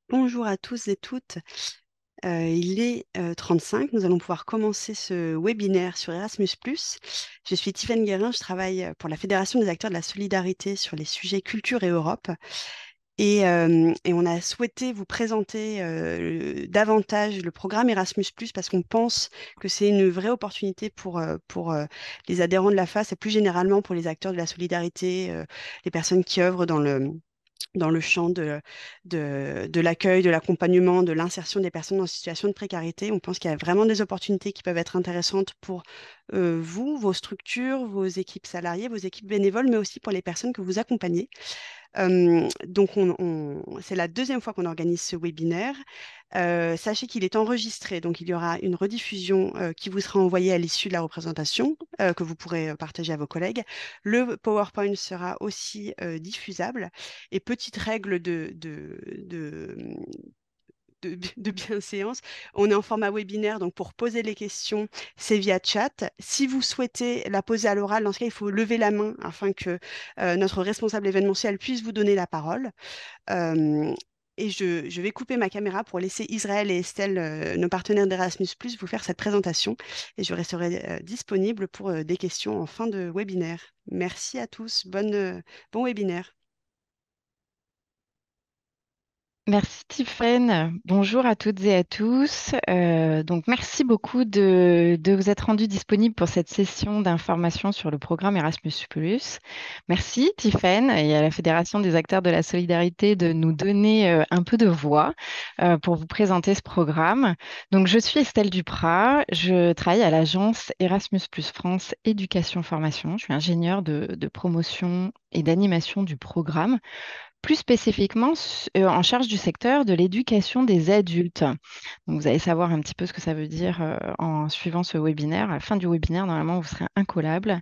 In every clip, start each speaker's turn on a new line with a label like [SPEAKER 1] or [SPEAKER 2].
[SPEAKER 1] Bonjour à tous et toutes. Il est 35. Nous allons pouvoir commencer ce webinaire sur Erasmus+. Je suis Tiffaine Guérin, je travaille pour la Fédération des acteurs de la solidarité sur les sujets culture et Europe. Et on a souhaité vous présenter davantage le programme Erasmus+, parce qu'on pense que c'est une vraie opportunité pour les adhérents de la FAS et plus généralement pour les acteurs de la solidarité, les personnes qui œuvrent dans le champ de l'accueil, de l'accompagnement, de l'insertion des personnes en situation de précarité. On pense qu'il y a vraiment des opportunités qui peuvent être intéressantes pour vous, vos structures, vos équipes salariées, vos équipes bénévoles, mais aussi pour les personnes que vous accompagnez. Donc, c'est la deuxième fois qu'on organise ce webinaire. Sachez qu'il est enregistré, donc il y aura une rediffusion qui vous sera envoyée à l'issue de la représentation, que vous pourrez partager à vos collègues. Le PowerPoint sera aussi diffusable. Et petite règle de bienséance, on est en format webinaire, donc pour poser les questions, c'est via chat. Si vous souhaitez la poser à l'oral, dans ce cas, il faut lever la main afin que notre responsable événementiel puisse vous donner la parole. Euh, et je vais couper ma caméra pour laisser Israël et Estelle, nos partenaires d'Erasmus+, vous faire cette présentation. Et je resterai disponible pour des questions en fin de webinaire. Merci à tous. Bon webinaire.
[SPEAKER 2] Merci Tiffaine. Bonjour à toutes et à tous. Donc merci beaucoup de vous être rendu disponible pour cette session d'information sur le programme Erasmus+. Merci Tiffaine et à la Fédération des acteurs de la solidarité de nous donner un peu de voix pour vous présenter ce programme. Donc je suis Estelle Duprat, je travaille à l'agence Erasmus+ France Éducation Formation. Je suis ingénieure de promotion et d'animation du programme plus spécifiquement en charge du secteur de l'éducation des adultes. Donc, vous allez savoir un petit peu ce que ça veut dire en suivant ce webinaire. À la fin du webinaire, normalement, vous serez incollable.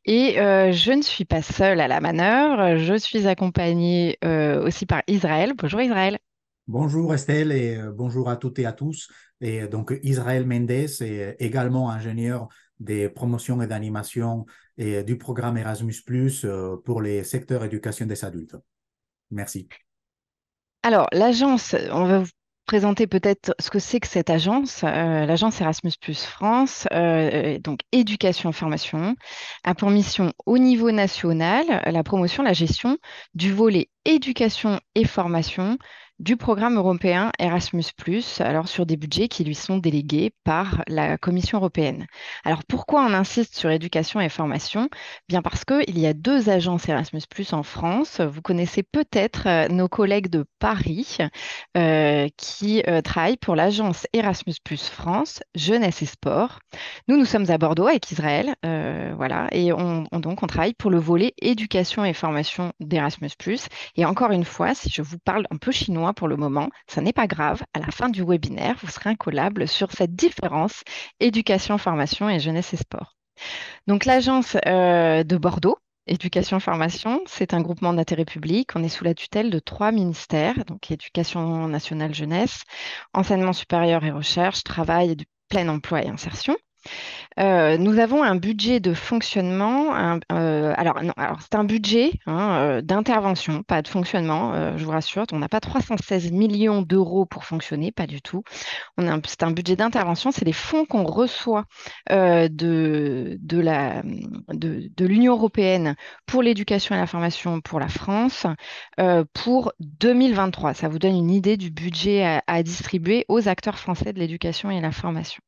[SPEAKER 2] Et je ne suis pas seule à la manœuvre. Je suis accompagnée aussi par Israël. Bonjour Israël.
[SPEAKER 3] Bonjour Estelle et bonjour à toutes et à tous. Et donc Israël Mendes est également ingénieur des promotions et d'animation et du programme Erasmus+ pour les secteurs éducation des adultes. Merci.
[SPEAKER 2] Alors, l'agence, on va vous présenter peut-être ce que c'est que cette agence. L'agence Erasmus+ France, donc éducation formation, a pour mission au niveau national la promotion, la gestion du volet éducation et formation du programme européen Erasmus+, alors sur des budgets qui lui sont délégués par la Commission européenne. Alors pourquoi on insiste sur éducation et formation? Bien parce qu'il y a deux agences Erasmus+ en France. Vous connaissez peut-être nos collègues de Paris qui travaillent pour l'agence Erasmus+ France, Jeunesse et Sport. Nous sommes à Bordeaux avec Israël, voilà, et donc on travaille pour le volet éducation et formation d'Erasmus+. Et encore une fois, si je vous parle un peu chinois pour le moment, ça n'est pas grave. À la fin du webinaire, vous serez incollable sur cette différence éducation, formation et jeunesse et sport. Donc l'agence de Bordeaux, Éducation Formation, c'est un groupement d'intérêt public. On est sous la tutelle de trois ministères, donc Éducation nationale jeunesse, enseignement supérieur et recherche, travail et du plein emploi et insertion. Nous avons un budget de fonctionnement. Alors, non, alors c'est un budget d'intervention, pas de fonctionnement, je vous rassure. On n'a pas 316 millions d'euros pour fonctionner, pas du tout. C'est un budget d'intervention, c'est les fonds qu'on reçoit de l'Union européenne pour l'éducation et la formation pour la France pour 2023. Ça vous donne une idée du budget à distribuer aux acteurs français de l'éducation et la formation.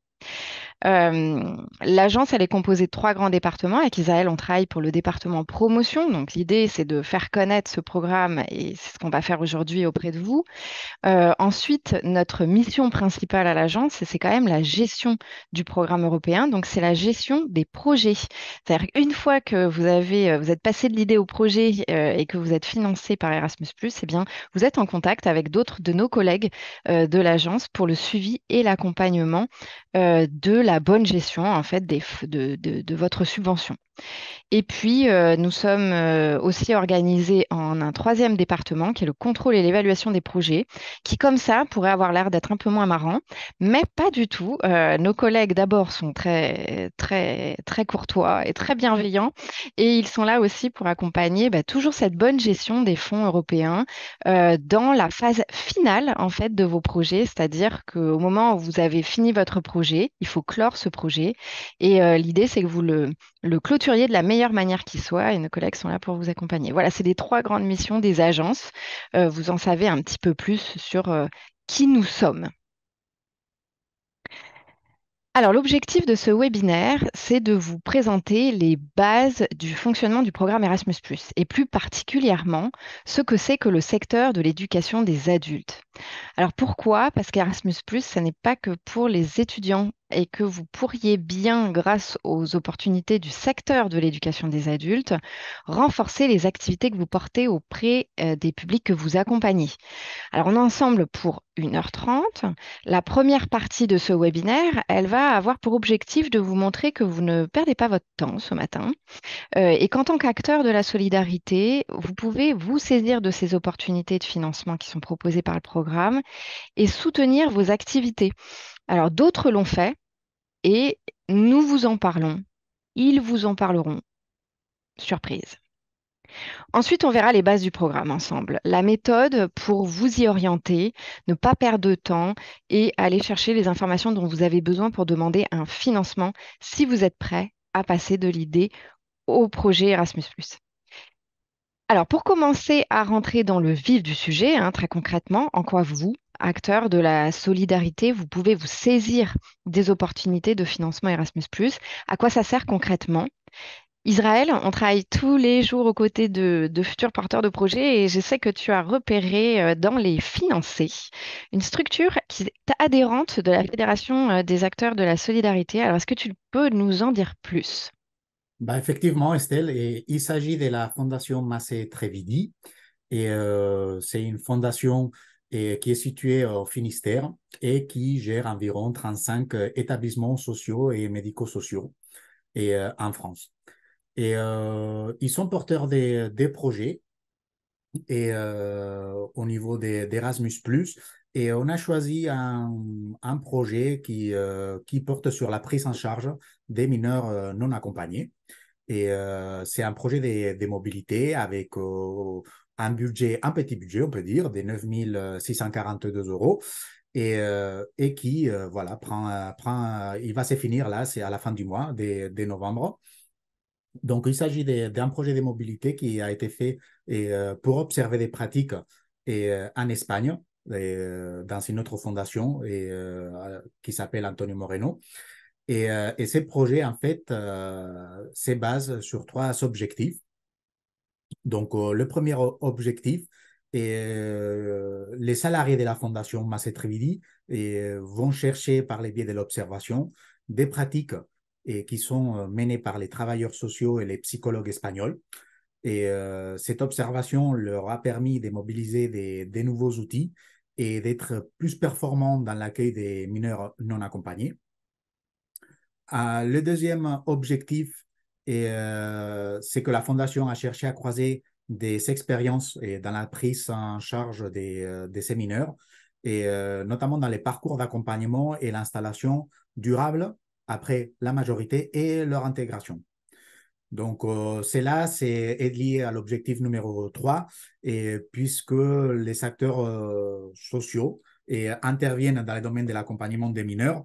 [SPEAKER 2] L'agence, elle est composée de trois grands départements. Avec Isaël, on travaille pour le département promotion. Donc, l'idée, c'est de faire connaître ce programme et c'est ce qu'on va faire aujourd'hui auprès de vous. Ensuite, notre mission principale à l'agence, c'est quand même la gestion du programme européen. Donc, c'est la gestion des projets. C'est-à-dire qu'une fois que vous êtes passé de l'idée au projet et que vous êtes financé par Erasmus+, eh bien, vous êtes en contact avec d'autres de nos collègues de l'agence pour le suivi et l'accompagnement de la bonne gestion en fait de votre subvention. Et puis, nous sommes aussi organisés en un troisième département qui est le contrôle et l'évaluation des projets, qui comme ça pourrait avoir l'air d'être un peu moins marrant, mais pas du tout. Nos collègues d'abord sont très, très, très courtois et très bienveillants, et ils sont là aussi pour accompagner toujours cette bonne gestion des fonds européens dans la phase finale en fait de vos projets, c'est-à-dire qu'au moment où vous avez fini votre projet, il faut clore ce projet, et l'idée c'est que vous le clôturier de la meilleure manière qui soit, et nos collègues sont là pour vous accompagner. Voilà, c'est les trois grandes missions des agences. Vous en savez un petit peu plus sur qui nous sommes. Alors, l'objectif de ce webinaire, c'est de vous présenter les bases du fonctionnement du programme Erasmus+, et plus particulièrement ce que c'est que le secteur de l'éducation des adultes. Alors pourquoi? Parce qu'Erasmus+, ce n'est pas que pour les étudiants, et que vous pourriez bien, grâce aux opportunités du secteur de l'éducation des adultes, renforcer les activités que vous portez auprès des publics que vous accompagnez. Alors on est ensemble pour 1h30. La première partie de ce webinaire, elle va avoir pour objectif de vous montrer que vous ne perdez pas votre temps ce matin, et qu'en tant qu'acteur de la solidarité, vous pouvez vous saisir de ces opportunités de financement qui sont proposées par le programme et soutenir vos activités. Alors, d'autres l'ont fait et nous vous en parlons. Ils vous en parleront. Surprise. Ensuite, on verra les bases du programme ensemble. La méthode pour vous y orienter, ne pas perdre de temps et aller chercher les informations dont vous avez besoin pour demander un financement si vous êtes prêt à passer de l'idée au projet Erasmus+. Alors, pour commencer à rentrer dans le vif du sujet, très concrètement, en quoi vous, acteurs de la solidarité, vous pouvez vous saisir des opportunités de financement Erasmus+, à quoi ça sert concrètement? Israël, on travaille tous les jours aux côtés de futurs porteurs de projets, et je sais que tu as repéré dans les financés une structure qui est adhérente de la Fédération des acteurs de la solidarité. Alors, est-ce que tu peux nous en dire plus?
[SPEAKER 3] Bah, effectivement, Estelle, et il s'agit de la Fondation Massé Trevidi. Et c'est une fondation qui est située au Finistère et qui gère environ 35 établissements sociaux et médico-sociaux en France. Et ils sont porteurs des projets et au niveau d'Erasmus+. Et on a choisi un projet qui porte sur la prise en charge des mineurs non accompagnés. Et c'est un projet de mobilité avec un petit budget, on peut dire, de 9 642 euros. Et qui, voilà, il va se finir là, c'est à la fin du mois, de novembre. Donc, il s'agit d'un projet de mobilité qui a été fait pour observer des pratiques en Espagne, dans une autre fondation qui s'appelle Antonio Moreno. Et ces projets, en fait, se basent sur trois objectifs. Donc, le premier objectif est les salariés de la Fondation Massetrividi vont chercher par les biais de l'observation des pratiques qui sont menées par les travailleurs sociaux et les psychologues espagnols. Et cette observation leur a permis de mobiliser des nouveaux outils et d'être plus performants dans l'accueil des mineurs non accompagnés. Le deuxième objectif, c'est que la Fondation a cherché à croiser des expériences dans la prise en charge des séminaires, et notamment dans les parcours d'accompagnement et l'installation durable après la majorité et leur intégration. Donc, c'est lié à l'objectif numéro 3, et puisque les acteurs sociaux interviennent dans le domaine de l'accompagnement des mineurs,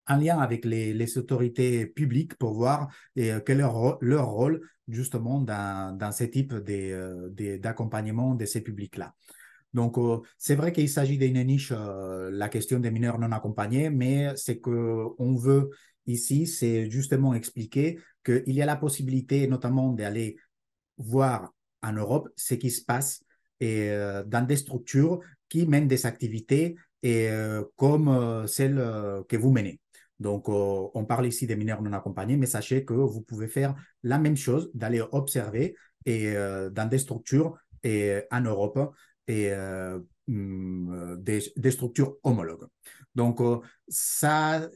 [SPEAKER 3] en lien avec les autorités publiques pour voir quel est leur rôle justement dans ce type d'accompagnement de ces publics-là. Donc, c'est vrai qu'il s'agit d'une niche, la question des mineurs non accompagnés, mais ce qu'on veut ici, c'est justement expliquer qu'il y a la possibilité notamment d'aller voir en Europe ce qui se passe dans des structures qui mènent des activités comme celles que vous menez. Donc, on parle ici des mineurs non accompagnés, mais sachez que vous pouvez faire la même chose, d'aller observer dans des structures en Europe et des structures homologues. Donc, ça,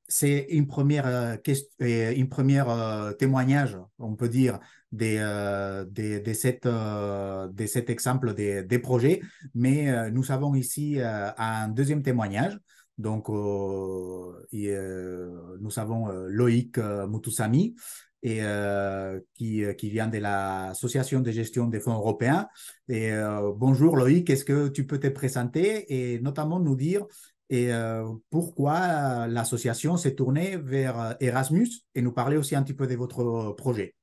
[SPEAKER 3] c'est une première témoignage, on peut dire, de cet exemple des projets. Mais nous avons ici un deuxième témoignage. Donc, nous avons Loïc Mutusami qui vient de l'Association de gestion des fonds européens. Et bonjour Loïc, est-ce que tu peux te présenter et notamment nous dire pourquoi l'association s'est tournée vers Erasmus et nous parler aussi un petit peu de votre projet.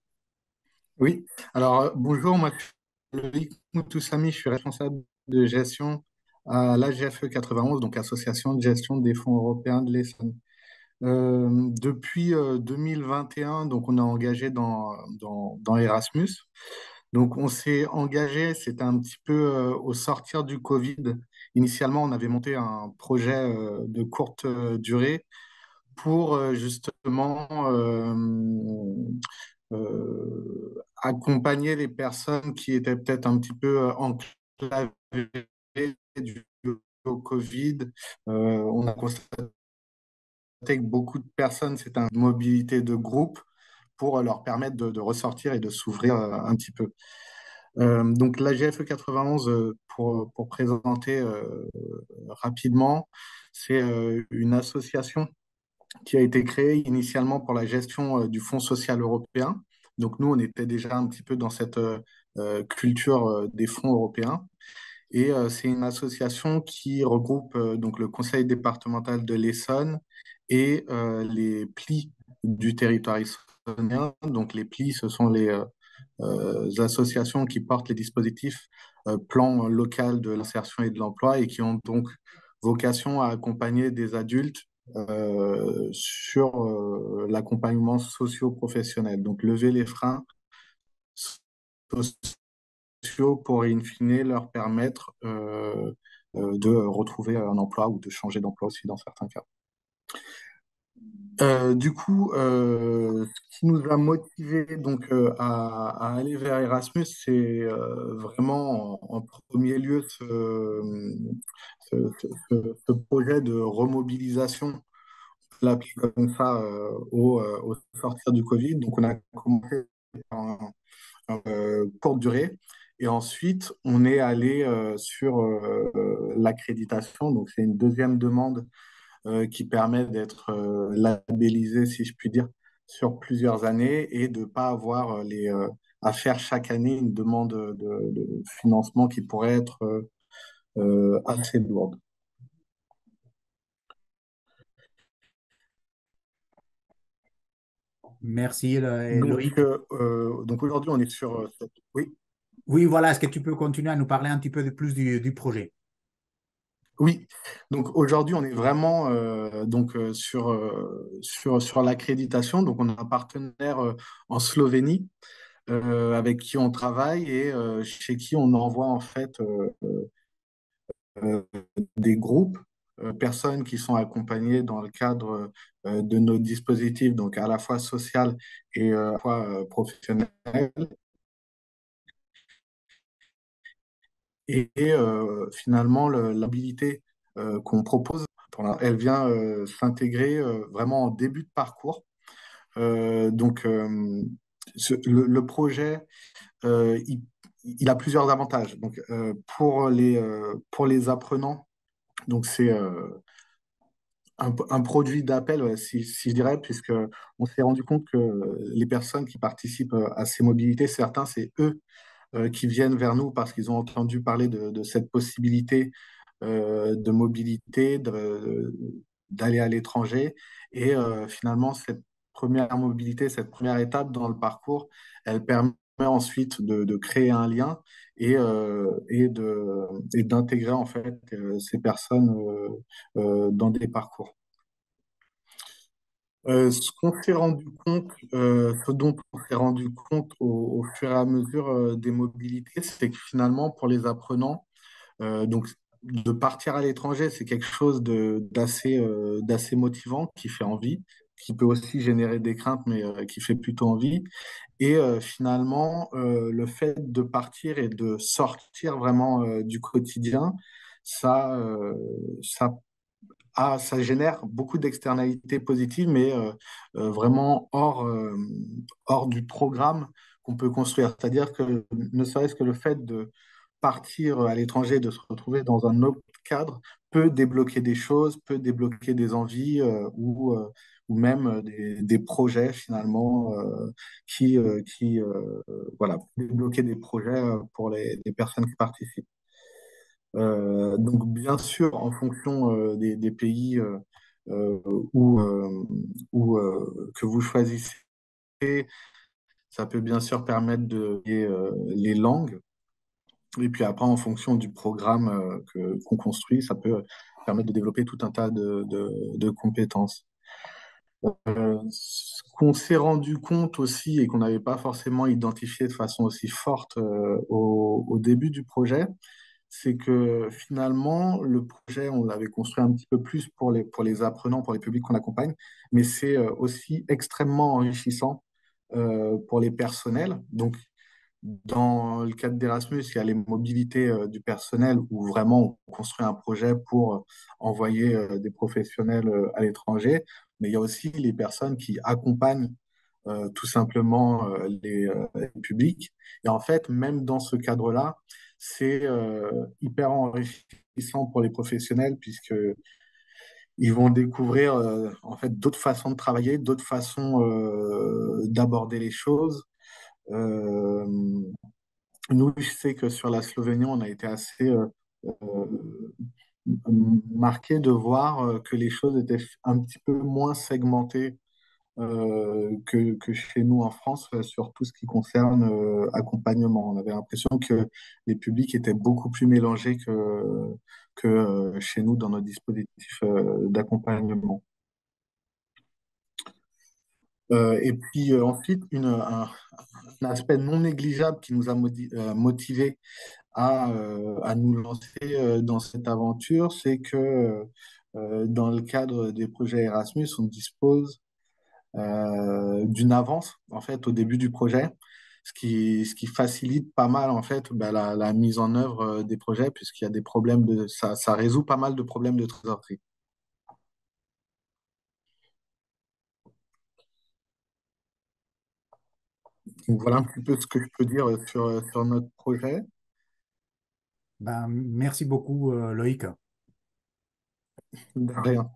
[SPEAKER 4] Oui, alors bonjour, moi je suis Loïc Moutoussamy, je suis responsable de gestion à l'AGFE 91, donc Association de gestion des fonds européens de l'Essonne. Depuis 2021, donc on est engagé dans Erasmus. Donc on s'est engagé, c'était un petit peu au sortir du Covid. Initialement, on avait monté un projet de courte durée pour justement accompagner les personnes qui étaient peut-être un petit peu enclavées du au Covid. On a constaté que beaucoup de personnes, c'est une mobilité de groupe pour leur permettre de ressortir et de s'ouvrir un petit peu. Donc la GFE 91, pour présenter rapidement, c'est une association qui a été créée initialement pour la gestion du Fonds social européen. Donc nous, on était déjà un petit peu dans cette culture des fonds européens. Et c'est une association qui regroupe donc le conseil départemental de l'Essonne et les plis du territoire essonnien. Donc les plis, ce sont les associations qui portent les dispositifs plan local de l'insertion et de l'emploi et qui ont donc vocation à accompagner des adultes sur l'accompagnement socio-professionnel. Donc lever les freins sociaux pour, in fine, leur permettre de retrouver un emploi ou de changer d'emploi aussi dans certains cas. Du coup, ce qui nous a motivés donc, à aller vers Erasmus, c'est vraiment en premier lieu ce projet de remobilisation, on peut l'appeler comme ça, au sortir du Covid. Donc, on a commencé par courte durée. Et ensuite, on est allé sur l'accréditation. Donc, c'est une deuxième demande qui permet d'être labellisé, si je puis dire, sur plusieurs années et de ne pas avoir à faire chaque année une demande de financement qui pourrait être assez lourde.
[SPEAKER 3] Merci
[SPEAKER 4] Donc,
[SPEAKER 3] Loïc.
[SPEAKER 4] donc aujourd'hui, on est sur... Oui,
[SPEAKER 3] Oui, voilà, est-ce que tu peux continuer à nous parler un petit peu plus du projet?
[SPEAKER 4] oui. Donc aujourd'hui, on est vraiment sur l'accréditation. Donc on a un partenaire en Slovénie avec qui on travaille et chez qui on envoie en fait euh, des groupes, personnes qui sont accompagnées dans le cadre de nos dispositifs, donc à la fois social et à la fois professionnel. Et finalement, l'habilité qu'on propose, elle vient s'intégrer vraiment en début de parcours. Donc, le projet, il a plusieurs avantages. Donc, pour les apprenants, donc c'est un produit d'appel, ouais, si je dirais, puisque on s'est rendu compte que les personnes qui participent à ces mobilités, certains, c'est eux qui viennent vers nous parce qu'ils ont entendu parler de cette possibilité de mobilité, d'aller à l'étranger. Et finalement, cette première mobilité, cette première étape dans le parcours, elle permet ensuite de créer un lien et d'intégrer en fait ces personnes dans des parcours. Ce qu'on s'est rendu compte, ce dont on s'est rendu compte au fur et à mesure des mobilités, c'est que finalement, pour les apprenants, donc de partir à l'étranger, c'est quelque chose d'assez motivant, qui fait envie, qui peut aussi générer des craintes, mais qui fait plutôt envie. Et finalement, le fait de partir et de sortir vraiment du quotidien, ça ça génère beaucoup d'externalités positives, mais vraiment hors du programme qu'on peut construire. C'est-à-dire que ne serait-ce que le fait de partir à l'étranger, de se retrouver dans un autre cadre, peut débloquer des choses, peut débloquer des envies ou même des projets finalement voilà, débloquer des projets pour les personnes qui participent. Donc, bien sûr, en fonction des pays euh, où, euh, que vous choisissez, ça peut bien sûr permettre les langues. Et puis après, en fonction du programme qu'on construit, ça peut permettre de développer tout un tas de compétences. Ce qu'on s'est rendu compte aussi et qu'on n'avait pas forcément identifié de façon aussi forte au début du projet, c'est que finalement, le projet, on l'avait construit un petit peu plus pour les apprenants, pour les publics qu'on accompagne, mais c'est aussi extrêmement enrichissant pour les personnels. Donc, dans le cadre d'Erasmus, il y a les mobilités du personnel où vraiment on construit un projet pour envoyer des professionnels à l'étranger, mais il y a aussi les personnes qui accompagnent tout simplement les publics. Et en fait, même dans ce cadre-là, c'est hyper enrichissant pour les professionnels puisque ils vont découvrir en fait d'autres façons de travailler, d'autres façons d'aborder les choses. Euh, Nous, je sais que sur la Slovénie, on a été assez marqué de voir que les choses étaient un petit peu moins segmentées que chez nous en France sur tout ce qui concerne accompagnement. On avait l'impression que les publics étaient beaucoup plus mélangés que chez nous dans nos dispositifs d'accompagnement. Et puis ensuite, un aspect non négligeable qui nous a motivés à nous lancer dans cette aventure, c'est que dans le cadre des projets Erasmus, on dispose d'une avance en fait au début du projet, ce qui facilite pas mal en fait la mise en œuvre des projets puisqu'il y a des problèmes ça résout pas mal de problèmes de trésorerie. Donc voilà un petit peu ce que je peux dire sur notre projet.
[SPEAKER 3] Ben, merci beaucoup, Loïc.
[SPEAKER 4] De rien.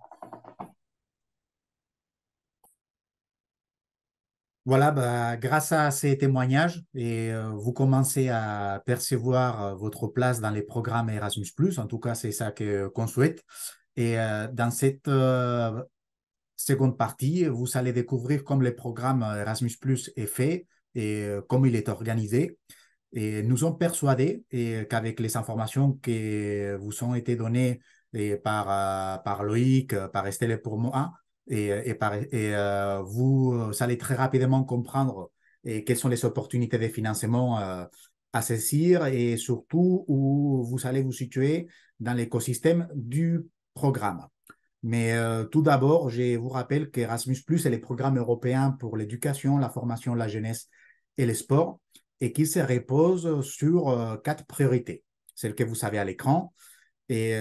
[SPEAKER 3] Voilà, bah, grâce à ces témoignages, et vous commencez à percevoir votre place dans les programmes Erasmus+. En tout cas, c'est ça qu'on souhaite. Et dans cette seconde partie, vous allez découvrir comment le programme Erasmus+ est fait et comment il est organisé. Et nous sommes persuadés qu'avec les informations qui vous ont été données par Loïc, par Estelle et pour moi, vous allez très rapidement comprendre quelles sont les opportunités de financement à saisir et surtout où vous allez vous situer dans l'écosystème du programme. Mais tout d'abord, je vous rappelle qu'Erasmus+, est le programme européen pour l'éducation, la formation, la jeunesse et le sport, et qu'il se repose sur quatre priorités, celles que vous savez à l'écran. Et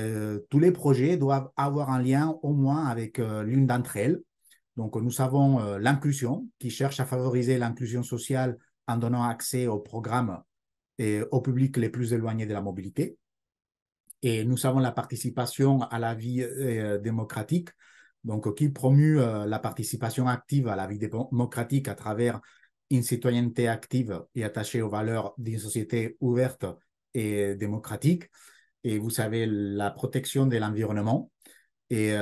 [SPEAKER 3] tous les projets doivent avoir un lien au moins avec l'une d'entre elles. Donc, nous avons l'inclusion, qui cherche à favoriser l'inclusion sociale en donnant accès au programme et au public les plus éloignés de la mobilité. Et nous avons la participation à la vie démocratique, donc qui promue la participation active à la vie démocratique à travers une citoyenneté active et attachée aux valeurs d'une société ouverte et démocratique. Et vous savez, la protection de l'environnement, et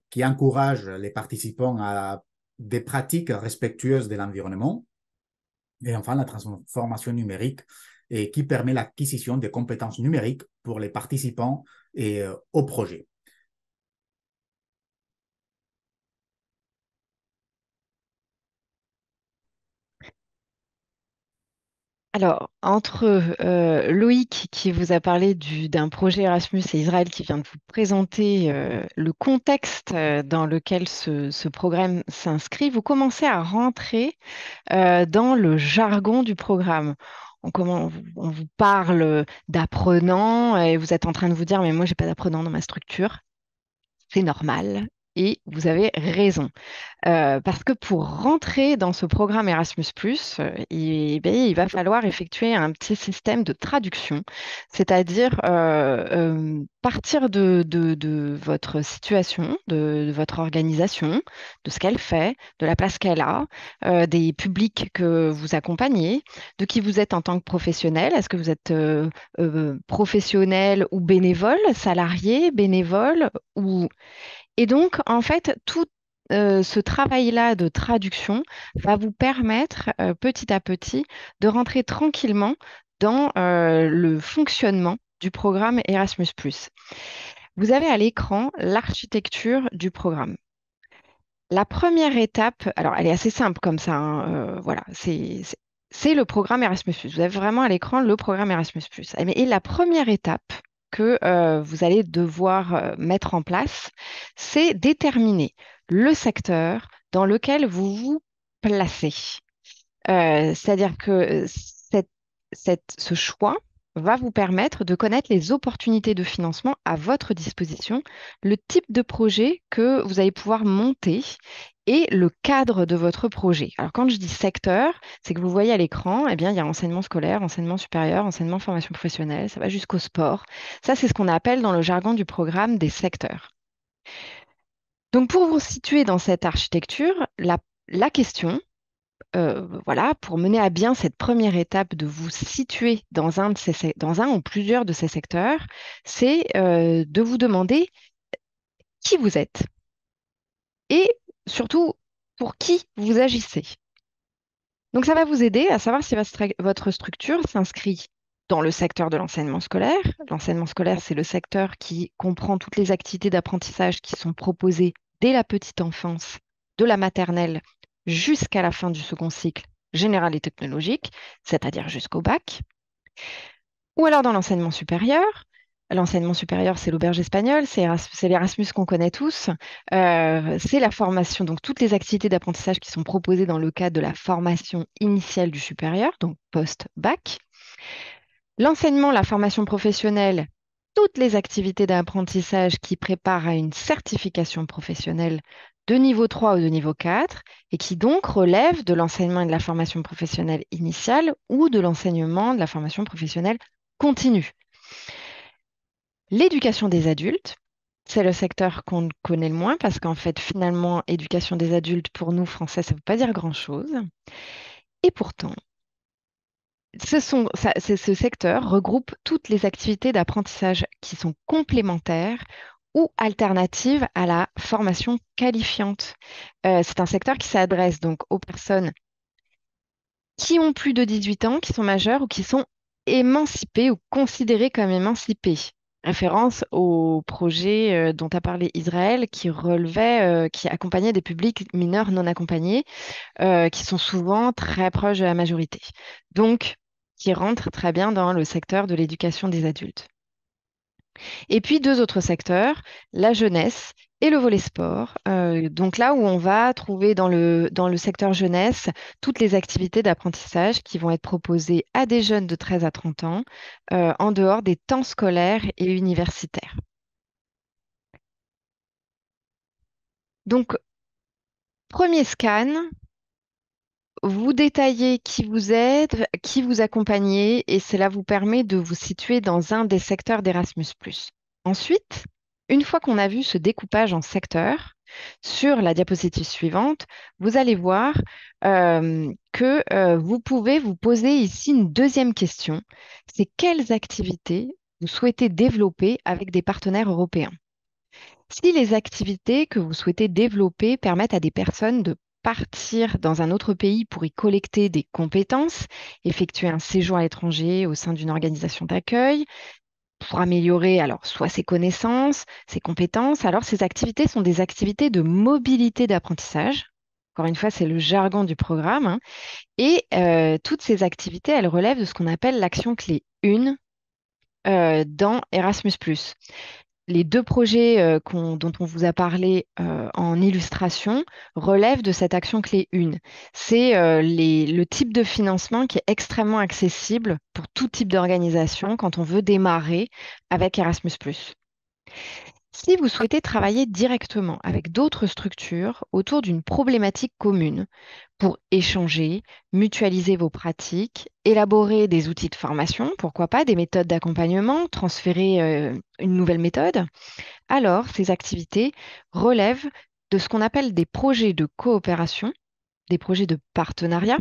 [SPEAKER 3] qui encourage les participants à des pratiques respectueuses de l'environnement. Et enfin, la transformation numérique et qui permet l'acquisition des compétences numériques pour les participants et au projet.
[SPEAKER 2] Alors, entre Loïc qui vous a parlé d'un projet Erasmus et Israël qui vient de vous présenter le contexte dans lequel ce programme s'inscrit, vous commencez à rentrer dans le jargon du programme. On vous parle d'apprenants et vous êtes en train de vous dire, mais moi, j'ai pas d'apprenants dans ma structure. c'est normal et vous avez raison. Parce que pour rentrer dans ce programme Erasmus+, il va falloir effectuer un petit système de traduction, c'est-à-dire partir de votre situation, de votre organisation, de ce qu'elle fait, de la place qu'elle a, des publics que vous accompagnez, de qui vous êtes en tant que professionnel. Est-ce que vous êtes professionnel ou bénévole, salarié, bénévole ou... Et donc, en fait, tout ce travail-là de traduction va vous permettre petit à petit de rentrer tranquillement dans le fonctionnement du programme Erasmus+. Vous avez à l'écran l'architecture du programme. La première étape, alors elle est assez simple comme ça, hein, voilà, c'est le programme Erasmus+. Vous avez vraiment à l'écran le programme Erasmus+. Et la première étape que vous allez devoir mettre en place, c'est déterminer le secteur dans lequel vous vous placez. C'est-à-dire que ce choix va vous permettre de connaître les opportunités de financement à votre disposition, le type de projet que vous allez pouvoir monter et le cadre de votre projet. Alors, quand je dis secteur, c'est que vous voyez à l'écran, eh bien, il y a enseignement scolaire, enseignement supérieur, enseignement formation professionnelle, ça va jusqu'au sport. Ça, c'est ce qu'on appelle dans le jargon du programme des secteurs. Donc, pour vous situer dans cette architecture, la question, voilà, pour mener à bien cette première étape de vous situer dans dans un ou plusieurs de ces secteurs, c'est de vous demander qui vous êtes et surtout pour qui vous agissez. Donc ça va vous aider à savoir si votre structure s'inscrit dans le secteur de l'enseignement scolaire. L'enseignement scolaire, c'est le secteur qui comprend toutes les activités d'apprentissage qui sont proposées dès la petite enfance, de la maternelle jusqu'à la fin du second cycle général et technologique, c'est-à-dire jusqu'au bac. Ou alors dans l'enseignement supérieur. L'enseignement supérieur, c'est l'auberge espagnole, c'est l'Erasmus qu'on connaît tous. C'est la formation, donc toutes les activités d'apprentissage qui sont proposées dans le cadre de la formation initiale du supérieur, donc post-bac. L'enseignement, la formation professionnelle, toutes les activités d'apprentissage qui préparent à une certification professionnelle de niveau 3 ou de niveau 4 et qui donc relèvent de l'enseignement et de la formation professionnelle initiale ou de l'enseignement de la formation professionnelle continue. L'éducation des adultes, c'est le secteur qu'on connaît le moins parce qu'en fait, finalement, éducation des adultes, pour nous, Français, ça ne veut pas dire grand-chose. Et pourtant, ce secteur regroupe toutes les activités d'apprentissage qui sont complémentaires ou alternatives à la formation qualifiante. C'est un secteur qui s'adresse donc aux personnes qui ont plus de 18 ans, qui sont majeures ou qui sont émancipées ou considérées comme émancipées. Référence au projet dont a parlé Israël qui accompagnait des publics mineurs non accompagnés, qui sont souvent très proches de la majorité. Donc, qui rentrent très bien dans le secteur de l'éducation des adultes. Et puis deux autres secteurs, la jeunesse et le volet sport. Donc là où on va trouver dans le secteur jeunesse toutes les activités d'apprentissage qui vont être proposées à des jeunes de 13 à 30 ans en dehors des temps scolaires et universitaires. Donc, premier scan, vous détaillez qui vous êtes, qui vous accompagnez, et cela vous permet de vous situer dans un des secteurs d'Erasmus+. Ensuite, une fois qu'on a vu ce découpage en secteurs, sur la diapositive suivante, vous allez voir que vous pouvez vous poser ici une deuxième question. C'est quelles activités vous souhaitez développer avec des partenaires européens? Si les activités que vous souhaitez développer permettent à des personnes de partir dans un autre pays pour y collecter des compétences, effectuer un séjour à l'étranger au sein d'une organisation d'accueil, pour améliorer alors soit ses connaissances, ses compétences, alors ces activités sont des activités de mobilité d'apprentissage. Encore une fois, c'est le jargon du programme, hein. Et toutes ces activités, elles relèvent de ce qu'on appelle l'action clé 1 dans Erasmus+. Les deux projets dont on vous a parlé en illustration relèvent de cette action clé 1. C'est le type de financement qui est extrêmement accessible pour tout type d'organisation quand on veut démarrer avec Erasmus+. Si vous souhaitez travailler directement avec d'autres structures autour d'une problématique commune pour échanger, mutualiser vos pratiques, élaborer des outils de formation, pourquoi pas des méthodes d'accompagnement, transférer une nouvelle méthode, alors ces activités relèvent de ce qu'on appelle des projets de coopération, des projets de partenariat,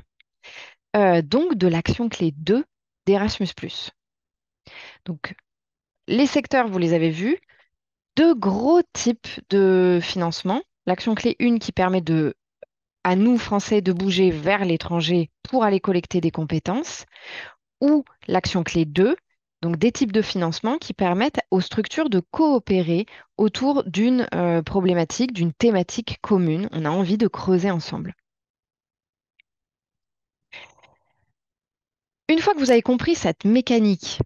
[SPEAKER 2] donc de l'action clé 2 d'Erasmus+. Donc, les secteurs, vous les avez vus, deux gros types de financement. L'action clé 1 qui permet à nous, Français, de bouger vers l'étranger pour aller collecter des compétences, ou l'action clé 2, donc des types de financement qui permettent aux structures de coopérer autour d'une problématique, d'une thématique commune. On a envie de creuser ensemble. Une fois que vous avez compris cette mécanique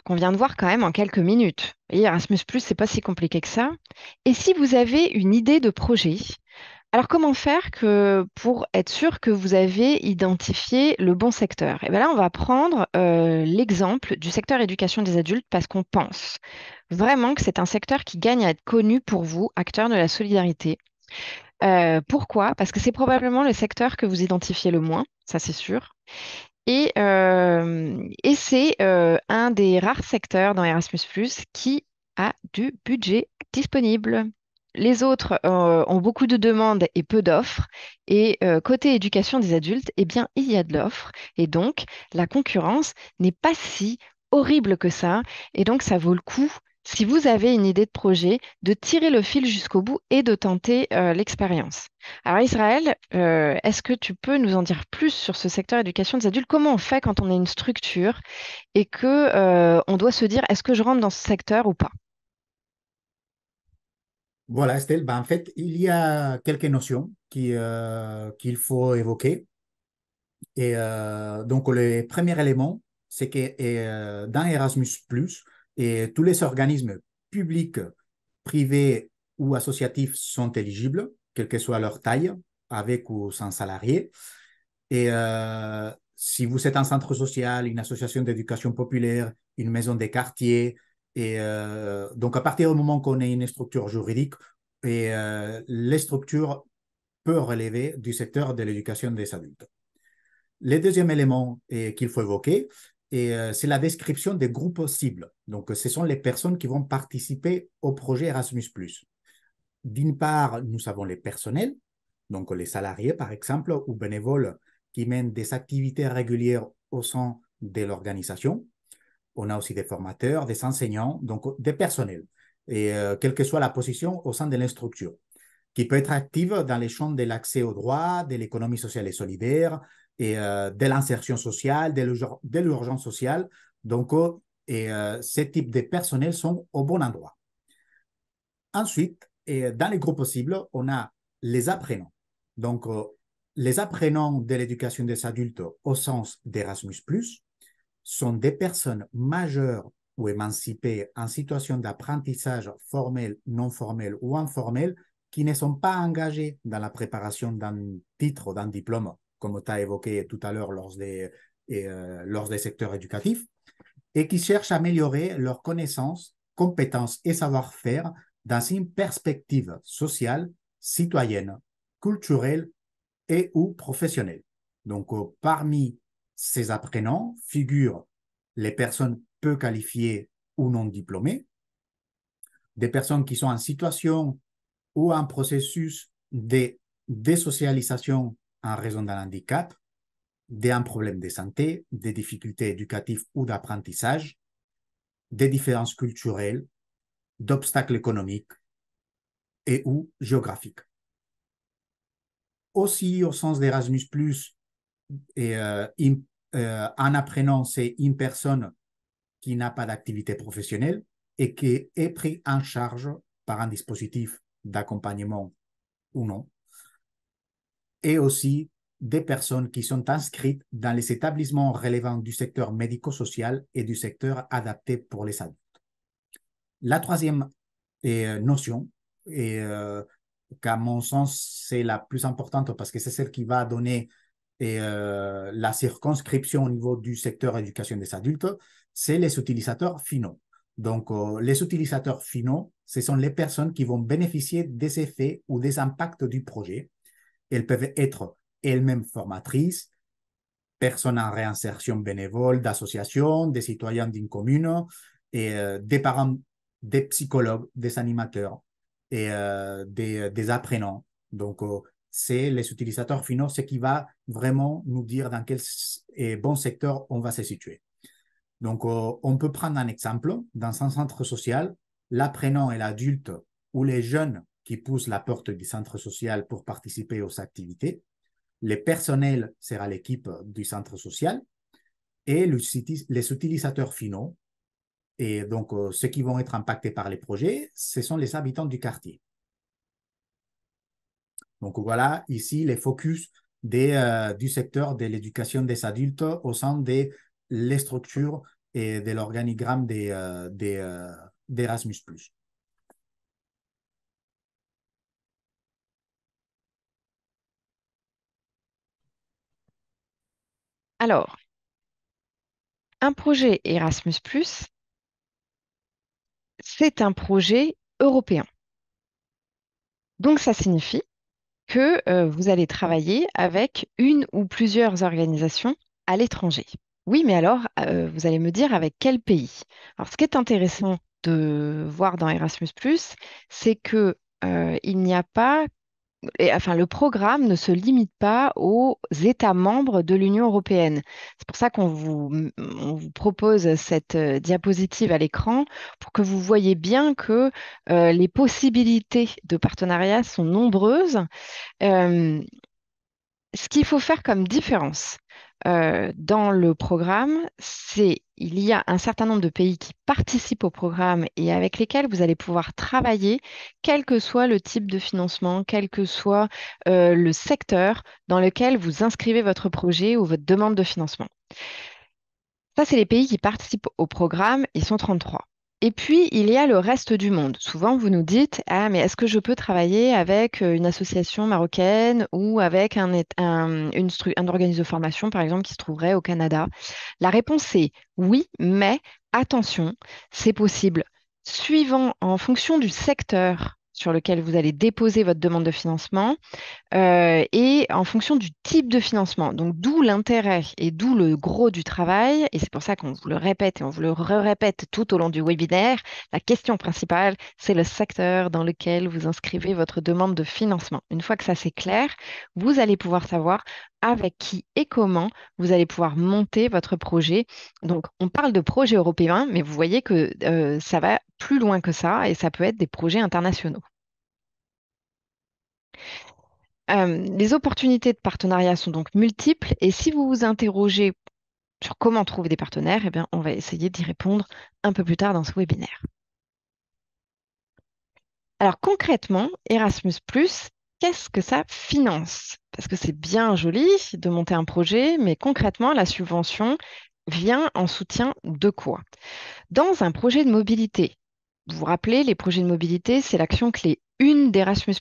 [SPEAKER 2] qu'on vient de voir quand même en quelques minutes, et Erasmus+, c'est pas si compliqué que ça, et si vous avez une idée de projet, alors, comment faire pour être sûr que vous avez identifié le bon secteur? Et bien là, on va prendre l'exemple du secteur éducation des adultes parce qu'on pense vraiment que c'est un secteur qui gagne à être connu pour vous, acteurs de la solidarité. Pourquoi? Parce que c'est probablement le secteur que vous identifiez le moins, ça c'est sûr. Et c'est un des rares secteurs dans Erasmus+, qui a du budget disponible. Les autres ont beaucoup de demandes et peu d'offres. Et côté éducation des adultes, eh bien, il y a de l'offre. Et donc, la concurrence n'est pas si horrible que ça. Et donc, ça vaut le coup, si vous avez une idée de projet, de tirer le fil jusqu'au bout et de tenter l'expérience. Alors, Israël, est-ce que tu peux nous en dire plus sur ce secteur éducation des adultes? Comment on fait quand on est une structure et que on doit se dire, est-ce que je rentre dans ce secteur ou pas?
[SPEAKER 3] Voilà, Estelle, en fait, il y a quelques notions qu'il faut évoquer. Et donc, le premier élément, c'est que dans Erasmus, et tous les organismes publics, privés ou associatifs sont éligibles, quelle que soit leur taille, avec ou sans salariés. Et si vous êtes un centre social, une association d'éducation populaire, une maison des quartiers, et donc à partir du moment qu'on ait une structure juridique, et les structures peuvent relever du secteur de l'éducation des adultes. Le deuxième élément qu'il faut évoquer, c'est la description des groupes cibles. Donc, ce sont les personnes qui vont participer au projet Erasmus+. D'une part, nous avons les personnels, donc les salariés, par exemple, ou bénévoles qui mènent des activités régulières au sein de l'organisation. On a aussi des formateurs, des enseignants, donc des personnels, et quelle que soit la position au sein de la structure, qui peut être active dans les champs de l'accès aux droits, de l'économie sociale et solidaire, et de l'insertion sociale, de l'urgence sociale. Donc, ces types de personnels sont au bon endroit. Ensuite, dans les groupes possibles, on a les apprenants. Donc, les apprenants de l'éducation des adultes au sens d'Erasmus+, sont des personnes majeures ou émancipées en situation d'apprentissage formel, non formel ou informel qui ne sont pas engagées dans la préparation d'un titre ou d'un diplôme, comme tu as évoqué tout à l'heure lors des secteurs éducatifs, et qui cherchent à améliorer leurs connaissances, compétences et savoir-faire dans une perspective sociale, citoyenne, culturelle et ou professionnelle. Donc, parmi ces apprenants figurent les personnes peu qualifiées ou non diplômées, des personnes qui sont en situation ou en processus de désocialisation en raison d'un handicap, d'un problème de santé, des difficultés éducatives ou d'apprentissage, des différences culturelles, d'obstacles économiques et ou géographiques. Aussi, au sens d'Erasmus+, un apprenant, c'est une personne qui n'a pas d'activité professionnelle et qui est pris en charge par un dispositif d'accompagnement ou non. Et aussi des personnes qui sont inscrites dans les établissements relevant du secteur médico-social et du secteur adapté pour les adultes. La troisième notion, et qu'à mon sens, c'est la plus importante parce que c'est celle qui va donner la circonscription au niveau du secteur éducation des adultes, c'est les utilisateurs finaux. Donc, les utilisateurs finaux, ce sont les personnes qui vont bénéficier des effets ou des impacts du projet. Elles peuvent être elles-mêmes formatrices, personnes en réinsertion bénévole, d'associations, des citoyens d'une commune, et des parents, des psychologues, des animateurs et des apprenants. Donc, c'est les utilisateurs finaux, ce qui va vraiment nous dire dans quel bon secteur on va se situer. Donc, on peut prendre un exemple. Dans un centre social, l'apprenant et l'adulte ou les jeunes qui poussent la porte du centre social pour participer aux activités. Le personnel sera l'équipe du centre social et les utilisateurs finaux. Et donc, ceux qui vont être impactés par les projets, ce sont les habitants du quartier. Donc, voilà ici les focus du secteur de l'éducation des adultes au sein des structures et de l'organigramme d'Erasmus+.
[SPEAKER 2] Alors, un projet Erasmus+, c'est un projet européen. Donc, ça signifie que vous allez travailler avec une ou plusieurs organisations à l'étranger. Oui, mais alors, vous allez me dire avec quel pays? Alors, ce qui est intéressant de voir dans Erasmus+, c'est que il n'y a pas enfin, le programme ne se limite pas aux États membres de l'Union européenne. C'est pour ça on vous propose cette diapositive à l'écran pour que vous voyez bien que les possibilités de partenariat sont nombreuses. Euh, Ce qu'il faut faire comme différence dans le programme, c'est il y a un certain nombre de pays qui participent au programme et avec lesquels vous allez pouvoir travailler, quel que soit le type de financement, quel que soit le secteur dans lequel vous inscrivez votre projet ou votre demande de financement. Ça, c'est les pays qui participent au programme, ils sont 33. Et puis, il y a le reste du monde. Souvent, vous nous dites, ah, mais est-ce que je peux travailler avec une association marocaine ou avec un organisme de formation, par exemple, qui se trouverait au Canada? La réponse est oui, mais attention, c'est possible. Suivant, en fonction du secteur sur lequel vous allez déposer votre demande de financement, et en fonction du type de financement. Donc, d'où l'intérêt et d'où le gros du travail. Et c'est pour ça qu'on vous le répète et on vous le répète tout au long du webinaire. La question principale, c'est le secteur dans lequel vous inscrivez votre demande de financement. Une fois que ça c'est clair, vous allez pouvoir savoir avec qui et comment vous allez pouvoir monter votre projet. Donc, on parle de projet européen, mais vous voyez que ça va plus loin que ça et ça peut être des projets internationaux. Les opportunités de partenariat sont donc multiples et si vous vous interrogez sur comment trouver des partenaires, eh bien, on va essayer d'y répondre un peu plus tard dans ce webinaire. Alors concrètement, Erasmus+, qu'est-ce que ça finance? Parce que c'est bien joli de monter un projet, mais concrètement, la subvention vient en soutien de quoi? Dans un projet de mobilité, vous vous rappelez, les projets de mobilité, c'est l'action clé 1 d'Erasmus+.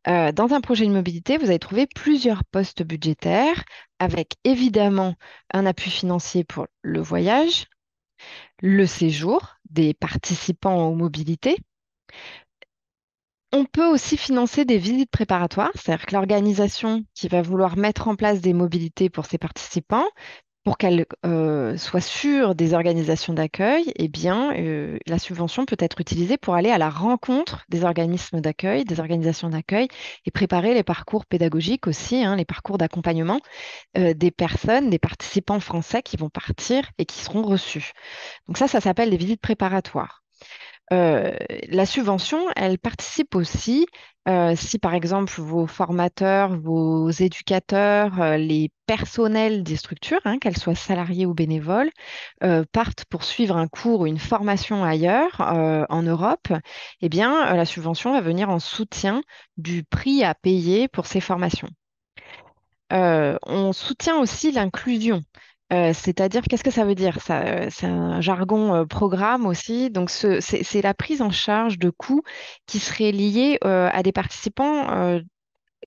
[SPEAKER 2] Dans un projet de mobilité, vous allez trouver plusieurs postes budgétaires avec évidemment un appui financier pour le voyage, le séjour des participants aux mobilités. On peut aussi financer des visites préparatoires, c'est-à-dire que l'organisation qui va vouloir mettre en place des mobilités pour ses participants pour qu'elle soit sûre des organisations d'accueil, eh bien, la subvention peut être utilisée pour aller à la rencontre des organismes d'accueil, des organisations d'accueil, et préparer les parcours pédagogiques aussi, hein, les parcours d'accompagnement des personnes, des participants français qui vont partir et qui seront reçus. Donc ça s'appelle les visites préparatoires. Euh, la subvention, elle participe aussi si par exemple vos formateurs, vos éducateurs, les personnels des structures, hein, qu'elles soient salariés ou bénévoles, partent pour suivre un cours ou une formation ailleurs en Europe, eh bien la subvention va venir en soutien du prix à payer pour ces formations. On soutient aussi l'inclusion. C'est-à-dire, qu'est-ce que ça veut dire? C'est un jargon programme aussi. Donc, c'est la prise en charge de coûts qui seraient liés à des participants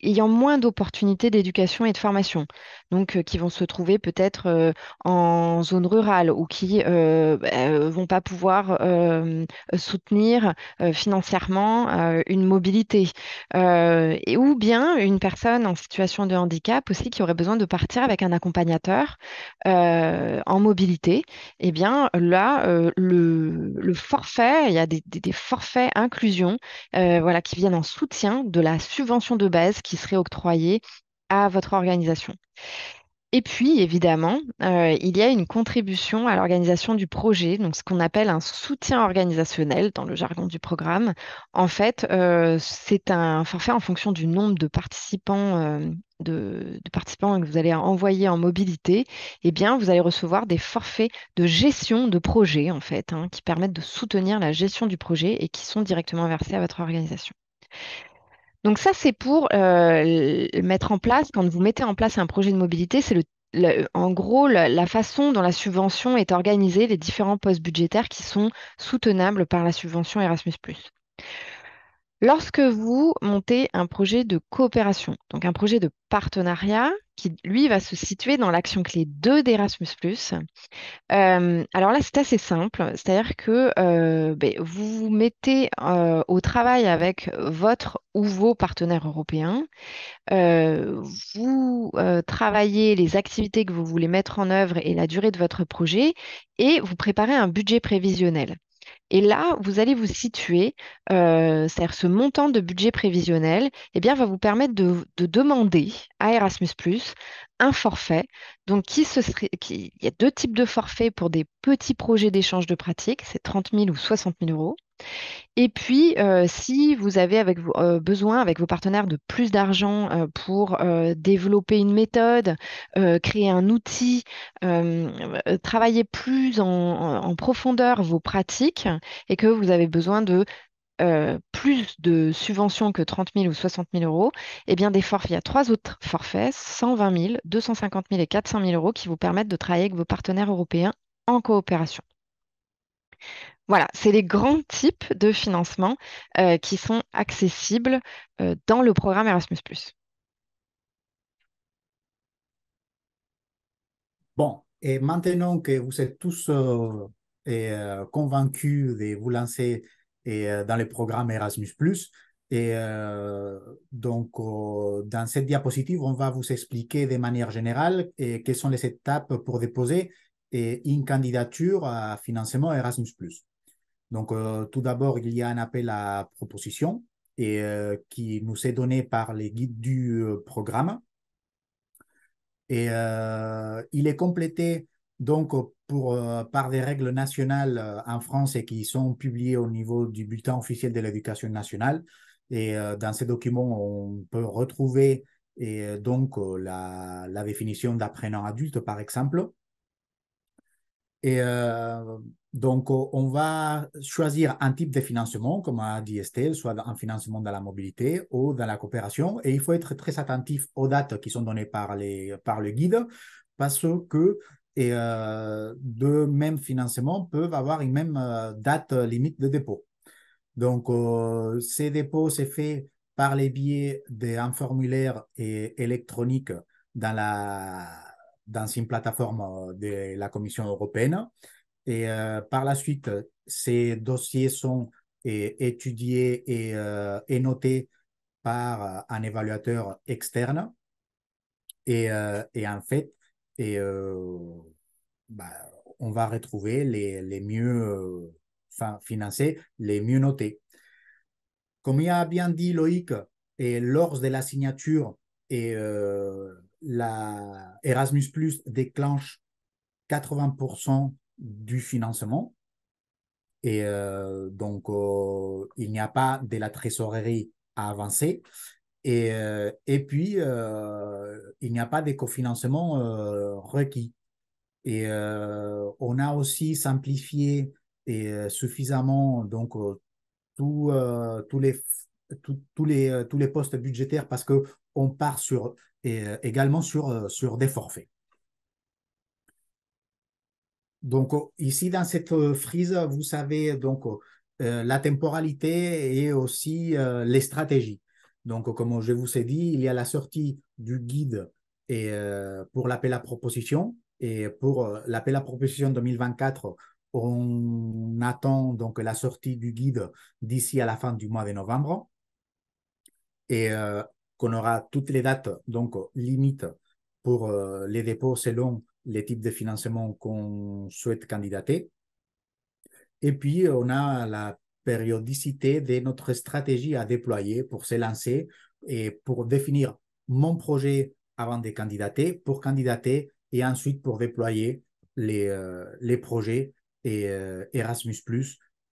[SPEAKER 2] ayant moins d'opportunités d'éducation et de formation, donc qui vont se trouver peut-être en zone rurale ou qui vont pas pouvoir soutenir financièrement une mobilité, ou bien une personne en situation de handicap aussi qui aurait besoin de partir avec un accompagnateur en mobilité. Eh bien là, le forfait, il y a des forfaits inclusion voilà, qui viennent en soutien de la subvention de base qui serait octroyée à votre organisation. Et puis, évidemment, il y a une contribution à l'organisation du projet, donc ce qu'on appelle un soutien organisationnel dans le jargon du programme. En fait, c'est un forfait en fonction du nombre de participants, de participants que vous allez envoyer en mobilité. Eh bien, vous allez recevoir des forfaits de gestion de projet, en fait, hein, qui permettent de soutenir la gestion du projet et qui sont directement versés à votre organisation. Donc ça, c'est pour mettre en place, quand vous mettez en place un projet de mobilité, c'est en gros la façon dont la subvention est organisée, les différents postes budgétaires qui sont soutenables par la subvention Erasmus+. Lorsque vous montez un projet de coopération, donc un projet de partenariat, qui lui va se situer dans l'action clé 2 d'Erasmus+, alors là, c'est assez simple, c'est-à-dire que vous vous mettez au travail avec votre ou vos partenaires européens, euh, vous travaillez les activités que vous voulez mettre en œuvre et la durée de votre projet, et vous préparez un budget prévisionnel. Et là, vous allez vous situer, c'est-à-dire ce montant de budget prévisionnel, eh bien, va vous permettre de demander à Erasmus+, un forfait. Donc, il y a deux types de forfaits pour des petits projets d'échange de pratiques, c'est 30 000 ou 60 000 euros. Et puis, si vous avez besoin avec vos partenaires de plus d'argent pour développer une méthode, créer un outil, travailler plus en profondeur vos pratiques et que vous avez besoin de plus de subventions que 30 000 ou 60 000 euros, eh bien, il y a trois autres forfaits, 120 000, 250 000 et 400 000 euros qui vous permettent de travailler avec vos partenaires européens en coopération. Voilà, c'est les grands types de financement qui sont accessibles dans le programme Erasmus+.
[SPEAKER 3] Bon, et maintenant que vous êtes tous convaincus de vous lancer dans le programme Erasmus+, dans cette diapositive, on va vous expliquer de manière générale quelles sont les étapes pour déposer une candidature à financement Erasmus+. Donc, tout d'abord, il y a un appel à proposition qui nous est donné par les guides du programme. Et il est complété donc par des règles nationales en France et qui sont publiées au niveau du bulletin officiel de l'éducation nationale. Et dans ces documents, on peut retrouver la définition d'apprenant adulte, par exemple. Et donc, on va choisir un type de financement, comme a dit Estelle, soit un financement dans la mobilité ou dans la coopération. Et il faut être très attentif aux dates qui sont données par le guide, parce que deux mêmes financements peuvent avoir une même date limite de dépôt. Donc, ces dépôts, c'est fait par les biais d'un formulaire électronique dans dans une plateforme de la Commission européenne. Et par la suite, ces dossiers sont étudiés et notés par un évaluateur externe. Et en fait, et, euh, bah, on va retrouver les mieux financés, les mieux notés. Comme il a bien dit Loïc, lors de la signature, la Erasmus Plus déclenche 80% du financement. Et il n'y a pas de la trésorerie à avancer. Et puis, il n'y a pas de cofinancement requis. Et on a aussi simplifié suffisamment tous tous les postes budgétaires parce qu'on part également sur des forfaits. Donc, ici, dans cette frise, vous savez donc la temporalité et aussi les stratégies. Donc, comme je vous ai dit, il y a la sortie du guide pour l'appel à proposition. Et pour l'appel à proposition 2024, on attend donc la sortie du guide d'ici à la fin du mois de novembre et qu'on aura toutes les dates, donc limites pour les dépôts selon les types de financement qu'on souhaite candidater. Et puis, on a la périodicité de notre stratégie à déployer pour se lancer et pour définir mon projet avant de candidater, pour candidater et ensuite pour déployer les projets et Erasmus+,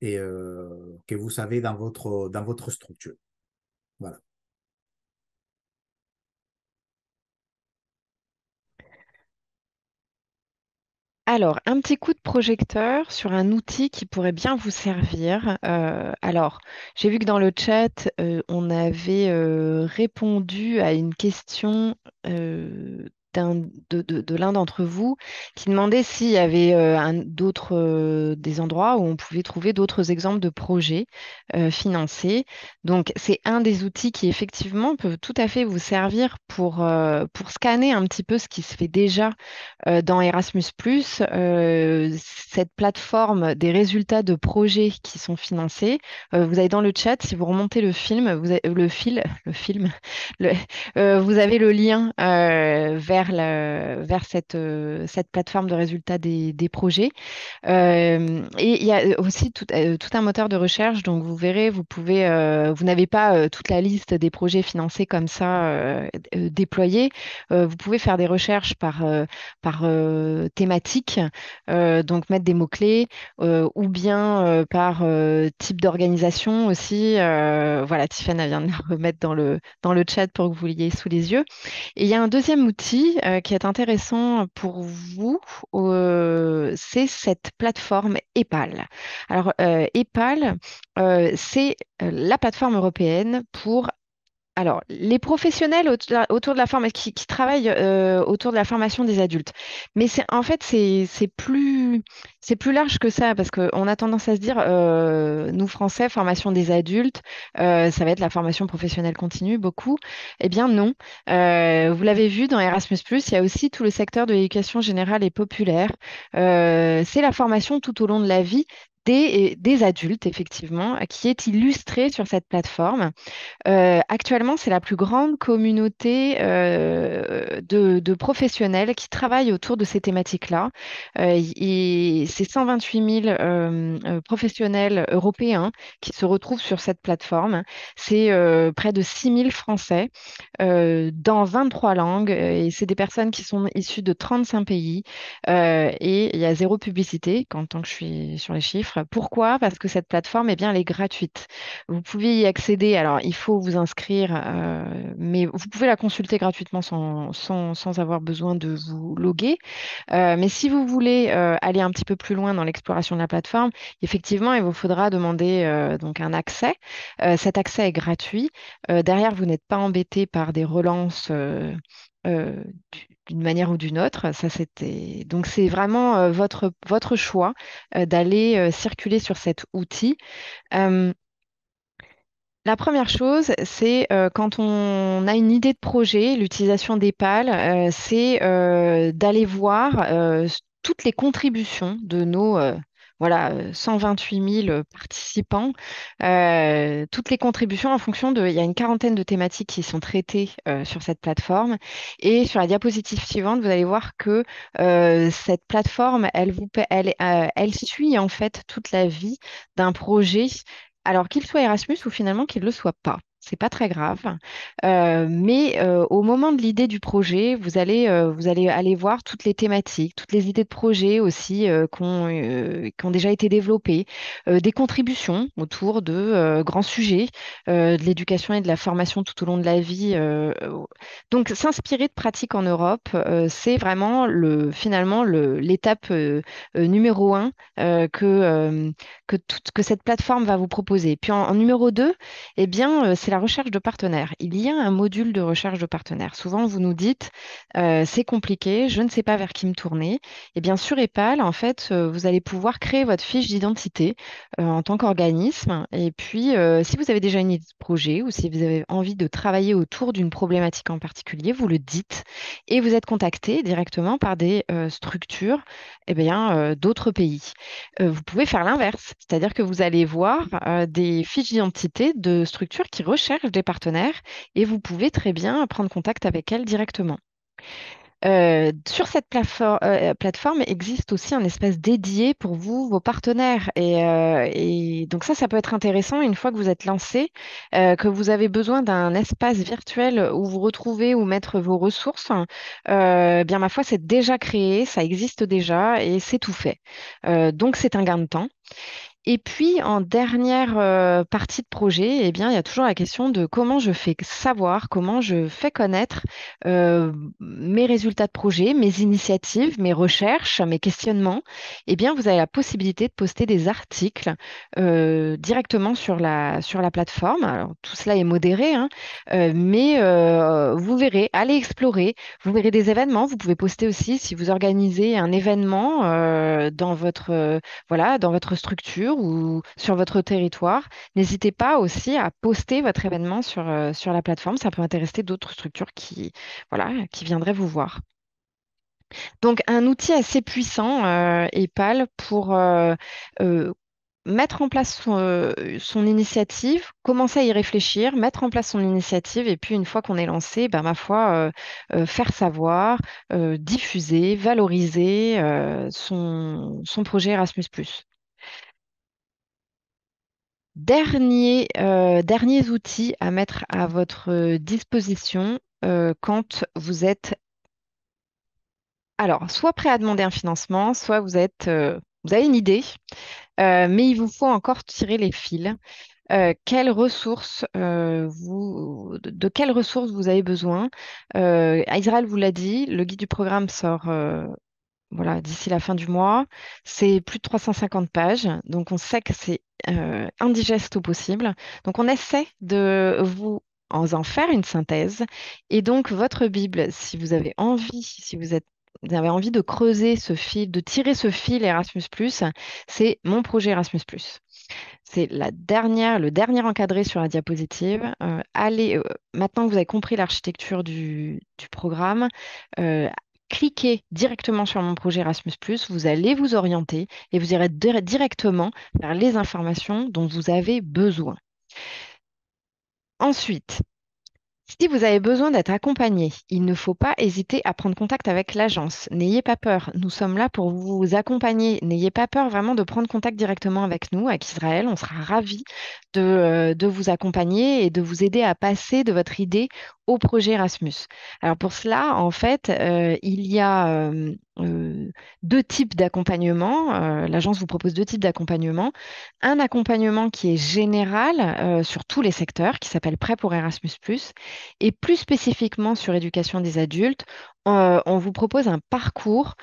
[SPEAKER 3] et, que vous savez dans votre structure. Voilà.
[SPEAKER 2] Alors, un petit coup de projecteur sur un outil qui pourrait bien vous servir. Alors, j'ai vu que dans le chat, on avait répondu à une question de l'un d'entre vous qui demandait s'il y avait des endroits où on pouvait trouver d'autres exemples de projets financés. Donc, c'est un des outils qui effectivement peuvent tout à fait vous servir pour scanner un petit peu ce qui se fait déjà dans Erasmus+, cette plateforme des résultats de projets qui sont financés, vous avez dans le chat, si vous remontez le film, le film, le- vous avez le lien vers cette plateforme de résultats des projets. Et il y a aussi tout un moteur de recherche, donc vous verrez, vous n'avez pas toute la liste des projets financés comme ça déployés. Vous pouvez faire des recherches par thématique, donc mettre des mots-clés, ou bien par type d'organisation aussi. Voilà, Tiffany vient de le remettre dans le chat pour que vous l'ayez sous les yeux. Et il y a un deuxième outil qui est intéressant pour vous, c'est cette plateforme EPAL. Alors, EPAL, c'est la plateforme européenne pour les professionnels autour de la qui travaillent autour de la formation des adultes. Mais en fait, c'est plus large que ça, parce qu'on a tendance à se dire, nous, Français, formation des adultes, ça va être la formation professionnelle continue, beaucoup. Eh bien, non. Vous l'avez vu dans Erasmus+, il y a aussi tout le secteur de l'éducation générale et populaire. C'est la formation tout au long de la vie des adultes, effectivement, qui est illustrée sur cette plateforme. Actuellement, c'est la plus grande communauté de professionnels qui travaillent autour de ces thématiques-là. Et c'est 128 000 professionnels européens qui se retrouvent sur cette plateforme. C'est près de 6 000 Français dans 23 langues. Et c'est des personnes qui sont issues de 35 pays. Et il y a zéro publicité, tant que je suis sur les chiffres. Pourquoi? Parce que cette plateforme, eh bien, elle est gratuite. Vous pouvez y accéder. Alors, il faut vous inscrire, mais vous pouvez la consulter gratuitement sans avoir besoin de vous loguer. Mais si vous voulez aller un petit peu plus loin dans l'exploration de la plateforme, effectivement, il vous faudra demander donc un accès. Cet accès est gratuit. Derrière, vous n'êtes pas embêté par des relances. euh, d'une manière ou d'une autre. Donc c'est vraiment votre choix d'aller circuler sur cet outil. Euh, la première chose, c'est quand on a une idée de projet, l'utilisation d'EPAL, c'est d'aller voir toutes les contributions de nos 128 000 participants, toutes les contributions en fonction de... Il y a une quarantaine de thématiques qui sont traitées sur cette plateforme. Et sur la diapositive suivante, vous allez voir que cette plateforme, elle suit en fait toute la vie d'un projet, alors qu'il soit Erasmus ou finalement qu'il ne le soit pas. C'est pas très grave. Mais au moment de l'idée du projet, vous allez aller voir toutes les thématiques, toutes les idées de projet aussi qui ont déjà été développées, des contributions autour de grands sujets, de l'éducation et de la formation tout au long de la vie. Donc, s'inspirer de pratiques en Europe, c'est vraiment finalement l'étape numéro un que cette plateforme va vous proposer. Puis en numéro 2, eh bien, c'est c'est la recherche de partenaires. Il y a un module de recherche de partenaires. Souvent, vous nous dites, c'est compliqué, je ne sais pas vers qui me tourner. Et bien sur EPAL, en fait, vous allez pouvoir créer votre fiche d'identité en tant qu'organisme. Et puis, si vous avez déjà une idée de projet ou si vous avez envie de travailler autour d'une problématique en particulier, vous le dites et vous êtes contacté directement par des structures d'autres pays. Vous pouvez faire l'inverse, c'est-à-dire que vous allez voir des fiches d'identité de structures qui recherchent des partenaires et vous pouvez très bien prendre contact avec elles directement. Sur cette plateforme existe aussi un espace dédié pour vous, vos partenaires. Et donc ça peut être intéressant une fois que vous êtes lancé, que vous avez besoin d'un espace virtuel où vous retrouvez ou mettre vos ressources. Bien, ma foi, c'est déjà créé, ça existe déjà et c'est tout fait. Donc c'est un gain de temps. Et puis, en dernière partie de projet, eh bien, il y a toujours la question de comment je fais savoir, comment je fais connaître mes résultats de projet, mes initiatives, mes recherches, mes questionnements. Eh bien, vous avez la possibilité de poster des articles directement sur la plateforme. Alors, tout cela est modéré, hein, mais vous verrez, allez explorer, vous verrez des événements. Vous pouvez poster aussi si vous organisez un événement voilà, dans votre structure ou sur votre territoire. N'hésitez pas aussi à poster votre événement sur la plateforme. Ça peut intéresser d'autres structures voilà, qui viendraient vous voir. Donc, un outil assez puissant, EPAL, pour mettre en place son initiative, commencer à y réfléchir, mettre en place son initiative, et puis une fois qu'on est lancé, ben, ma foi, faire savoir, diffuser, valoriser son projet Erasmus+. Derniers outils à mettre à votre disposition quand vous êtes alors soit prêt à demander un financement, soit vous avez une idée, mais il vous faut encore tirer les fils. De quelles ressources vous avez besoin? Israël vous l'a dit, le guide du programme sort voilà, d'ici la fin du mois. C'est plus de 350 pages, donc on sait que c'est indigeste au possible. Donc on essaie de en faire une synthèse. Et donc votre Bible, si vous avez envie, vous avez envie de creuser ce fil, de tirer ce fil Erasmus+, c'est mon projet Erasmus+. C'est le dernier encadré sur la diapositive. Maintenant que vous avez compris l'architecture du programme, euh, cliquez directement sur mon projet Erasmus+, vous allez vous orienter et vous irez directement vers les informations dont vous avez besoin. Ensuite, si vous avez besoin d'être accompagné, il ne faut pas hésiter à prendre contact avec l'agence. N'ayez pas peur, nous sommes là pour vous accompagner. N'ayez pas peur vraiment de prendre contact directement avec nous, avec Israël. On sera ravis de vous accompagner et de vous aider à passer de votre idée au projet Erasmus. Alors pour cela, en fait, il y a deux types d'accompagnement. L'agence vous propose deux types d'accompagnement. Un accompagnement qui est général sur tous les secteurs, qui s'appelle Prêt pour Erasmus+. Et plus spécifiquement sur éducation des adultes, on vous propose un parcours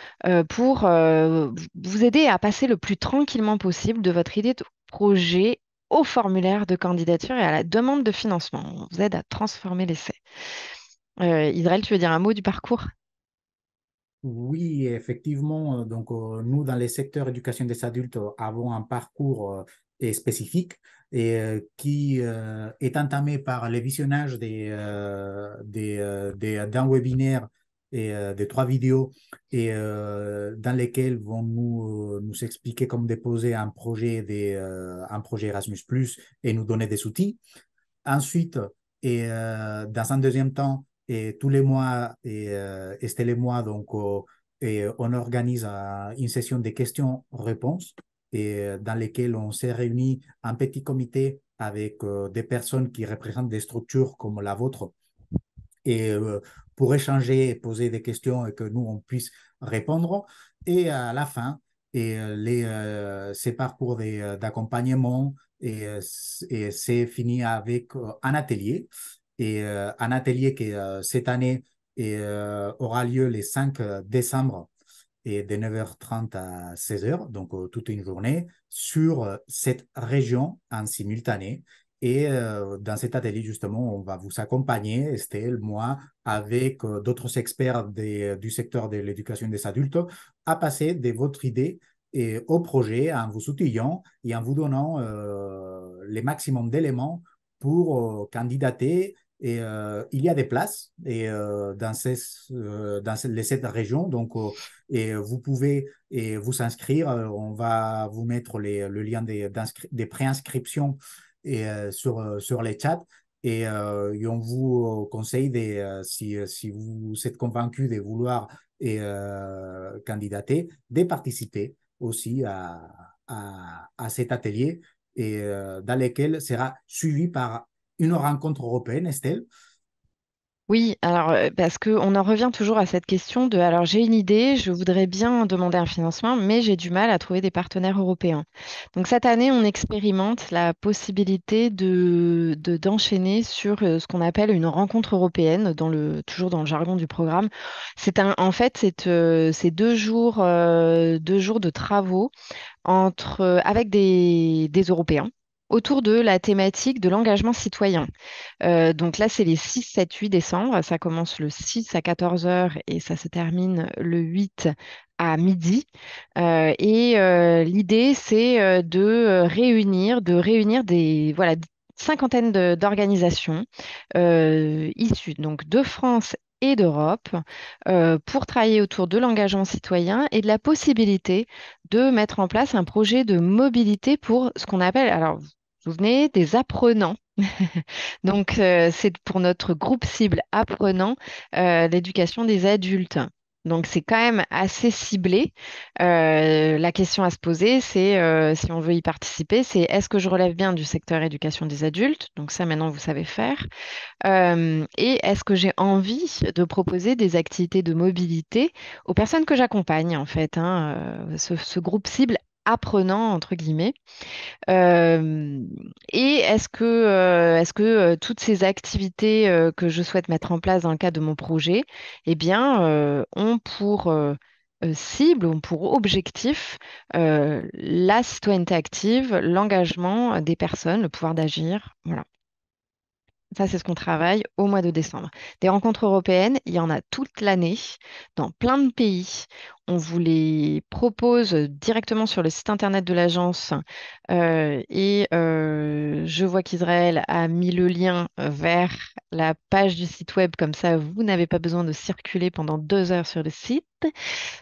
[SPEAKER 2] pour vous aider à passer le plus tranquillement possible de votre idée de projet au formulaire de candidature et à la demande de financement. On vous aide à transformer l'essai. Israël, tu veux dire un mot du parcours?
[SPEAKER 3] Oui, effectivement. Donc, nous, dans les secteurs éducation des adultes, avons un parcours spécifique et qui est entamé par le visionnage d'un webinaire et de 3 vidéos et dans lesquelles vont nous expliquer comment déposer un projet Erasmus+, et nous donner des outils. Ensuite, dans un deuxième temps, tous les mois, et c'était les mois, donc, on organise une session de questions-réponses dans lesquelles on s'est réunis en petit comité avec des personnes qui représentent des structures comme la vôtre et pour échanger et poser des questions et que nous, on puisse répondre. Et à la fin, ces parcours d'accompagnement et c'est fini avec un atelier. Et un atelier qui, cette année, aura lieu le 5 décembre et de 9h30 à 16h, donc toute une journée, sur cette région en simultané. Et dans cet atelier, justement, on va vous accompagner, Estelle, moi, avec d'autres experts du secteur de l'éducation des adultes, à passer de votre idée et au projet en vous outillant et en vous donnant les maximum d'éléments pour candidater. Et il y a des places dans les 7 régions. Donc, et vous pouvez vous inscrire. On va vous mettre le lien des préinscriptions sur les chats. Et on vous conseille, si vous êtes convaincu de vouloir candidater, de participer aussi à cet atelier dans lequel sera suivi par une rencontre européenne, Estelle.
[SPEAKER 2] Oui, alors parce qu'on en revient toujours à cette question de, alors j'ai une idée, je voudrais bien demander un financement, mais j'ai du mal à trouver des partenaires européens. Donc cette année, on expérimente la possibilité d'enchaîner sur ce qu'on appelle une rencontre européenne, toujours dans le jargon du programme. En fait, c'est 2 jours de travaux avec des Européens autour de la thématique de l'engagement citoyen. Donc là, c'est les 6, 7, 8 décembre. Ça commence le 6 à 14 heures et ça se termine le 8 à midi. L'idée, c'est de réunir voilà, cinquantaine d'organisations issues donc de France et d'Europe pour travailler autour de l'engagement citoyen et de la possibilité de mettre en place un projet de mobilité pour ce qu'on appelle, alors vous vous souvenez, des apprenants. Donc, c'est pour notre groupe cible apprenant l'éducation des adultes. Donc, c'est quand même assez ciblé. La question à se poser, c'est si on veut y participer, c'est est-ce que je relève bien du secteur éducation des adultes? Donc, ça, maintenant, vous savez faire. Et est-ce que j'ai envie de proposer des activités de mobilité aux personnes que j'accompagne, en fait, hein, ce groupe cible apprenant, entre guillemets. Euh, et est-ce que toutes ces activités que je souhaite mettre en place dans le cadre de mon projet, eh bien, cible, ont pour objectif la citoyenneté active, l'engagement des personnes, le pouvoir d'agir. Voilà. Ça, c'est ce qu'on travaille au mois de décembre. Des rencontres européennes, il y en a toute l'année, dans plein de pays. On vous les propose directement sur le site internet de l'agence. Je vois qu'Israël a mis le lien vers la page du site web, comme ça, vous n'avez pas besoin de circuler pendant 2 heures sur le site.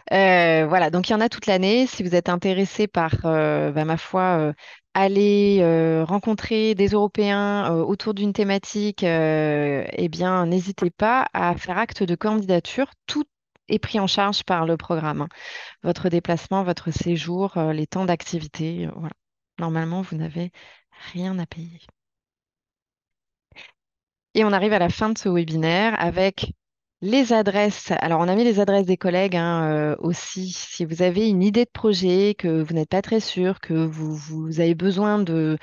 [SPEAKER 2] Voilà, donc il y en a toute l'année. Si vous êtes intéressé par, ma foi, aller rencontrer des Européens autour d'une thématique, eh bien, n'hésitez pas à faire acte de candidature. Tout est pris en charge par le programme, hein. Votre déplacement, votre séjour, les temps d'activité, voilà. Normalement, vous n'avez rien à payer. Et on arrive à la fin de ce webinaire avec les adresses. Alors, on a mis les adresses des collègues hein, aussi. Si vous avez une idée de projet, que vous n'êtes pas très sûr, que vous avez besoin de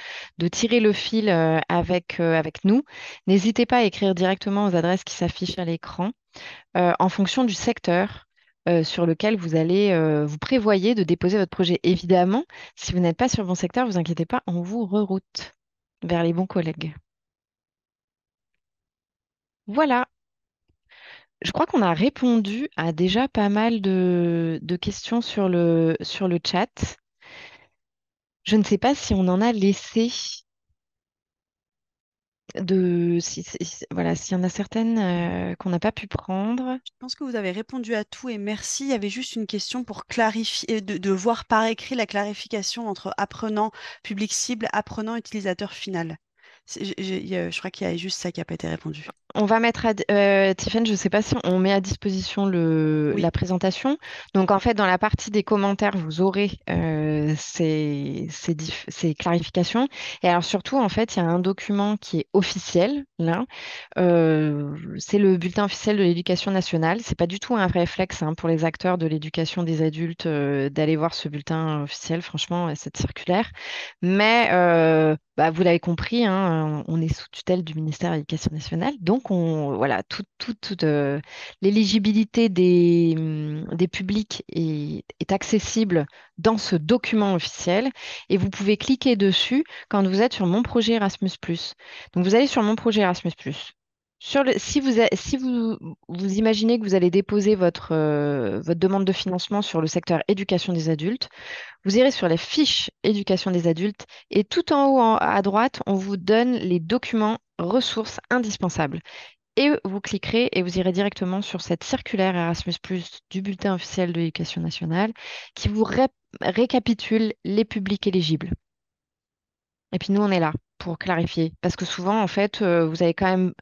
[SPEAKER 2] tirer le fil avec nous, n'hésitez pas à écrire directement aux adresses qui s'affichent à l'écran en fonction du secteur sur lequel vous prévoyez de déposer votre projet. Évidemment, si vous n'êtes pas sur bon secteur, vous inquiétez pas, on vous reroute vers les bons collègues. Voilà. Je crois qu'on a répondu à déjà pas mal de questions sur le chat. Je ne sais pas si on en a laissé voilà, s'il y en a certaines qu'on n'a pas pu prendre.
[SPEAKER 1] Je pense que vous avez répondu à tout et merci. Il y avait juste une question pour clarifier, de voir par écrit la clarification entre apprenant public cible, apprenant utilisateur final. Je crois qu'il y a juste ça qui n'a pas été répondu.
[SPEAKER 2] On va mettre Tiffen, je ne sais pas si on met à disposition
[SPEAKER 1] Oui.
[SPEAKER 2] la présentation. Donc, en fait, dans la partie des commentaires, vous aurez ces clarifications. Et alors, surtout, en fait, il y a un document qui est officiel, là. C'est le bulletin officiel de l'éducation nationale. C'est pas du tout un réflexe hein, pour les acteurs de l'éducation des adultes d'aller voir ce bulletin officiel, franchement, cette circulaire. Mais vous l'avez compris, hein, on est sous tutelle du ministère de l'Éducation nationale. Donc, voilà, l'éligibilité des publics est accessible dans ce document officiel et vous pouvez cliquer dessus quand vous êtes sur Mon projet Erasmus+. Donc, vous allez sur Mon projet Erasmus+. Si vous imaginez que vous allez déposer votre demande de financement sur le secteur éducation des adultes, vous irez sur les fiches éducation des adultes et tout en haut à droite, on vous donne les documents ressources indispensables. Et vous cliquerez et vous irez directement sur cette circulaire Erasmus+ du bulletin officiel de l'Éducation nationale qui vous récapitule les publics éligibles. Et puis nous, on est là pour clarifier. Parce que souvent, en fait, vous avez quand même...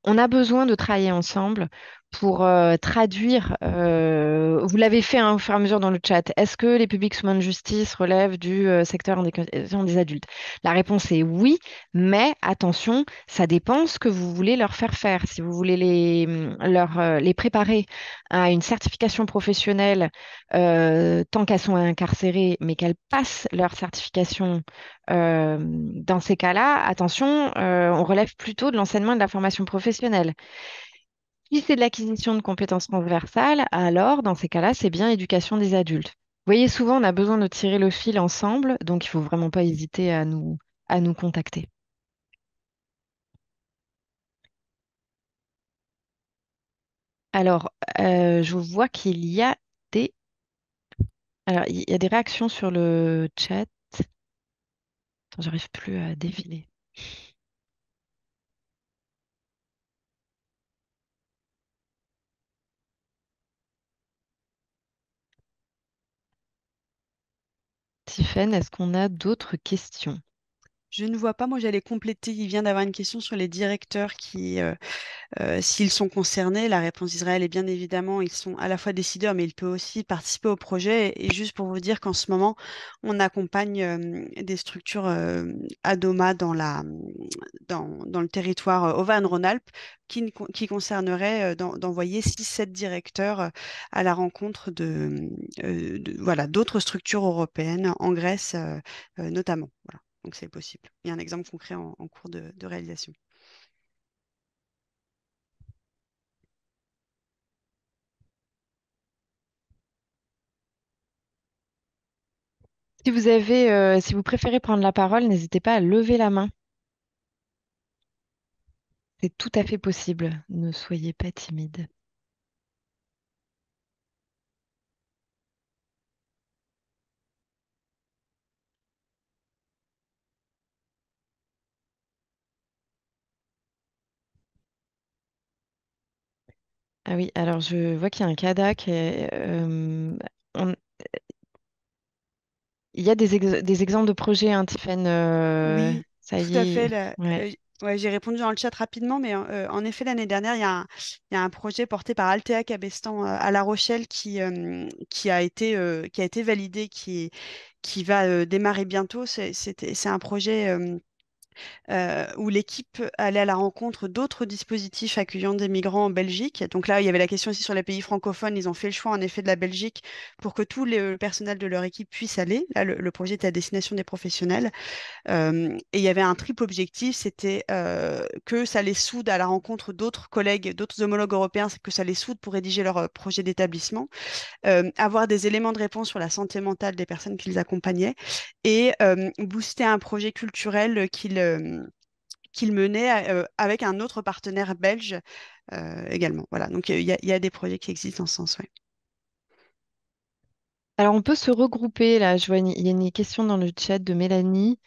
[SPEAKER 2] On a besoin de travailler ensemble pour traduire. Vous l'avez fait au fur et à mesure dans le chat. Est-ce que les publics sous main de justice relèvent du secteur des adultes? La réponse est oui, mais attention, ça dépend ce que vous voulez leur faire faire. Si vous voulez les préparer à une certification professionnelle tant qu'elles sont incarcérées, mais qu'elles passent leur certification dans ces cas-là, attention, on relève plutôt de l'enseignement et de la formation professionnelle. Si c'est de l'acquisition de compétences transversales, alors dans ces cas-là, c'est bien éducation des adultes. Vous voyez, souvent, on a besoin de tirer le fil ensemble, donc il ne faut vraiment pas hésiter à nous contacter. Alors, je vois qu'il y a des... Alors, il y a des réactions sur le chat. Attends, j'arrive plus à défiler. Tiffaine, est-ce qu'on a d'autres questions?
[SPEAKER 1] Je ne vois pas, moi j'allais compléter, il vient d'avoir une question sur les directeurs qui, s'ils sont concernés. La réponse d'Israël est bien évidemment, ils sont à la fois décideurs, mais ils peuvent aussi participer au projet. Et juste pour vous dire qu'en ce moment, on accompagne des structures à Doma dans le territoire Auvergne-Rhône-Alpes qui concernerait d'envoyer 6-7 directeurs à la rencontre voilà, d'autres structures européennes, en Grèce notamment. Voilà. Donc c'est possible. Il y a un exemple concret en cours de réalisation.
[SPEAKER 2] Si vous préférez prendre la parole, n'hésitez pas à lever la main. C'est tout à fait possible. Ne soyez pas timide. Ah oui, alors je vois qu'il y a un CADA on- il y a des exemples de projets, hein, Tiffaine.
[SPEAKER 1] Oui,
[SPEAKER 2] Ça
[SPEAKER 1] tout
[SPEAKER 2] y
[SPEAKER 1] à fait.
[SPEAKER 2] est. Ouais.
[SPEAKER 1] Ouais, j'ai répondu dans le chat rapidement, mais en effet, l'année dernière, il y a un projet porté par Altea Cabestan à La Rochelle qui a été validé, qui va démarrer bientôt. C'est un projet où l'équipe allait à la rencontre d'autres dispositifs accueillant des migrants en Belgique. Donc là, il y avait la question aussi sur les pays francophones. Ils ont fait le choix, en effet, de la Belgique pour que tout le personnel de leur équipe puisse aller. Là, le projet était à destination des professionnels. Et il y avait un triple objectif, c'était que ça les soude à la rencontre d'autres collègues, d'autres homologues européens, que ça les soude pour rédiger leur projet d'établissement, avoir des éléments de réponse sur la santé mentale des personnes qu'ils accompagnaient et booster un projet culturel qu'ils menaient avec un autre partenaire belge également. Voilà, donc il y a des projets qui existent en ce sens, ouais.
[SPEAKER 2] Alors, on peut se regrouper là. Je vois, il y a une question dans le chat de Mélanie.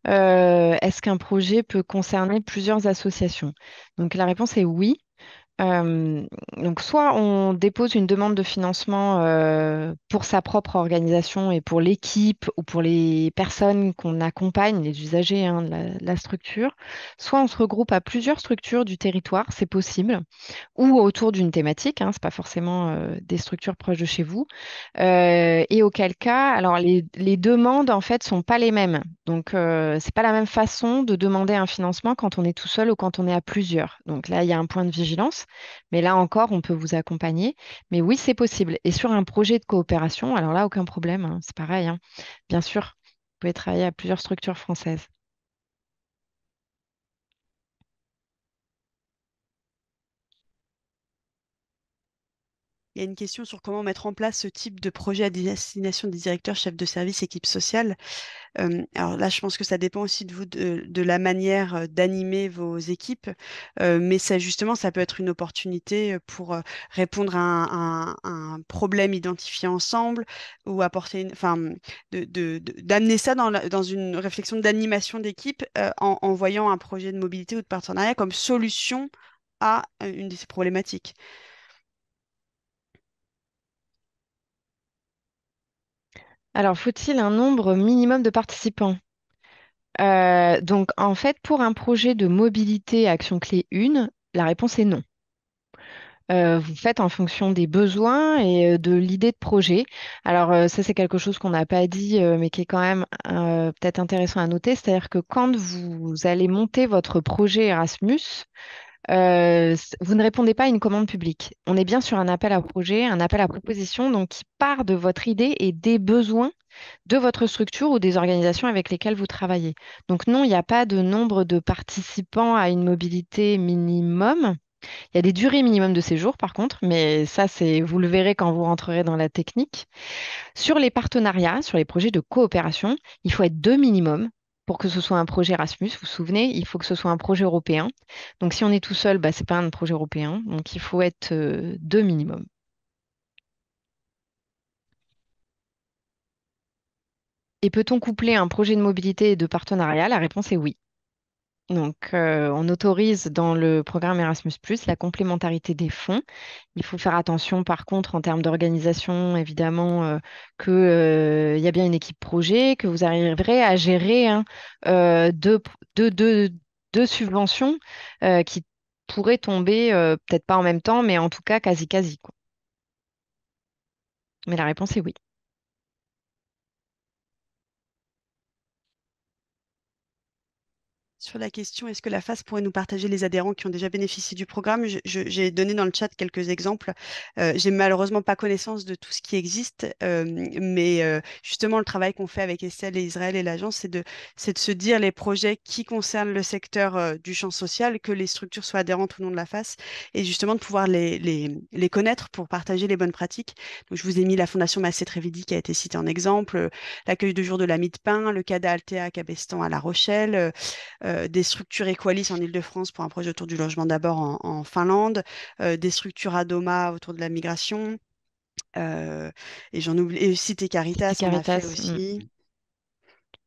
[SPEAKER 2] Est-ce qu'un projet peut concerner plusieurs associations? Donc, la réponse est oui. Euh, donc, soit on dépose une demande de financement pour sa propre organisation et pour l'équipe ou pour les personnes qu'on accompagne, les usagers, hein, de la structure, soit on se regroupe à plusieurs structures du territoire, c'est possible, ou autour d'une thématique, hein, c'est pas forcément des structures proches de chez vous. Et auquel cas, alors les demandes en fait sont pas les mêmes. Donc c'est pas la même façon de demander un financement quand on est tout seul ou quand on est à plusieurs. Donc là, il y a un point de vigilance, mais là encore, on peut vous accompagner. Mais oui, c'est possible. Et sur un projet de coopération, alors là, aucun problème, hein, c'est pareil, hein. Bien sûr, vous pouvez travailler à plusieurs structures françaises.
[SPEAKER 1] il y a une question sur comment mettre en place ce type de projet à destination des directeurs, chefs de service, équipes sociales. Alors là, je pense que ça dépend aussi de vous, de la manière d'animer vos équipes, mais ça, justement, ça peut être une opportunité pour répondre à un problème identifié ensemble ou apporter enfin, d'amener ça dans une réflexion d'animation d'équipe en voyant un projet de mobilité ou de partenariat comme solution à une de ces problématiques.
[SPEAKER 2] Alors, faut-il un nombre minimum de participants? Donc, en fait, pour un projet de mobilité Action Clé 1, la réponse est non. Vous faites en fonction des besoins et de l'idée de projet. Alors, ça, c'est quelque chose qu'on n'a pas dit, mais qui est quand même peut-être intéressant à noter. C'est-à-dire que quand vous allez monter votre projet Erasmus, vous ne répondez pas à une commande publique. On est bien sur un appel à projet, un appel à proposition, donc qui part de votre idée et des besoins de votre structure ou des organisations avec lesquelles vous travaillez. Donc non, il n'y a pas de nombre de participants à une mobilité minimum. Il y a des durées minimum de séjour, par contre, mais ça, vous le verrez quand vous rentrerez dans la technique. Sur les partenariats, sur les projets de coopération, il faut être deux minimum. Pour que ce soit un projet Erasmus, vous vous souvenez, il faut que ce soit un projet européen. Donc, si on est tout seul, bah, ce n'est pas un projet européen. Donc, il faut être deux minimum. Et peut-on coupler un projet de mobilité et de partenariat? La réponse est oui. Donc, on autorise dans le programme Erasmus+, la complémentarité des fonds. Il faut faire attention, par contre, en termes d'organisation, évidemment, qu'il y a bien une équipe projet, que vous arriverez à gérer hein, deux, deux- deux- deux subventions qui pourraient tomber, peut-être pas en même temps, mais en tout cas quasi, quoi. Mais la réponse est oui.
[SPEAKER 1] Sur la question, est-ce que la FAS pourrait nous partager les adhérents qui ont déjà bénéficié du programme? J'ai donné dans le chat quelques exemples. J'ai malheureusement pas connaissance de tout ce qui existe, mais justement, le travail qu'on fait avec Estelle et Israël et l'agence, c'est de se dire les projets qui concernent le secteur du champ social, que les structures soient adhérentes ou non de la FAS, et justement de pouvoir les connaître pour partager les bonnes pratiques. Donc, je vous ai mis la Fondation Massé Trévidi qui a été citée en exemple, l'accueil de jour de la Mie de Pain, le CADA Altea à Cabestan à La Rochelle. Des structures Equalis en Île-de-France pour un projet autour du logement d'abord en Finlande, des structures Adoma autour de la migration, euh, et j'en oublie, et Cité
[SPEAKER 2] Cité
[SPEAKER 1] Caritas en a fait
[SPEAKER 2] Caritas.
[SPEAKER 1] aussi.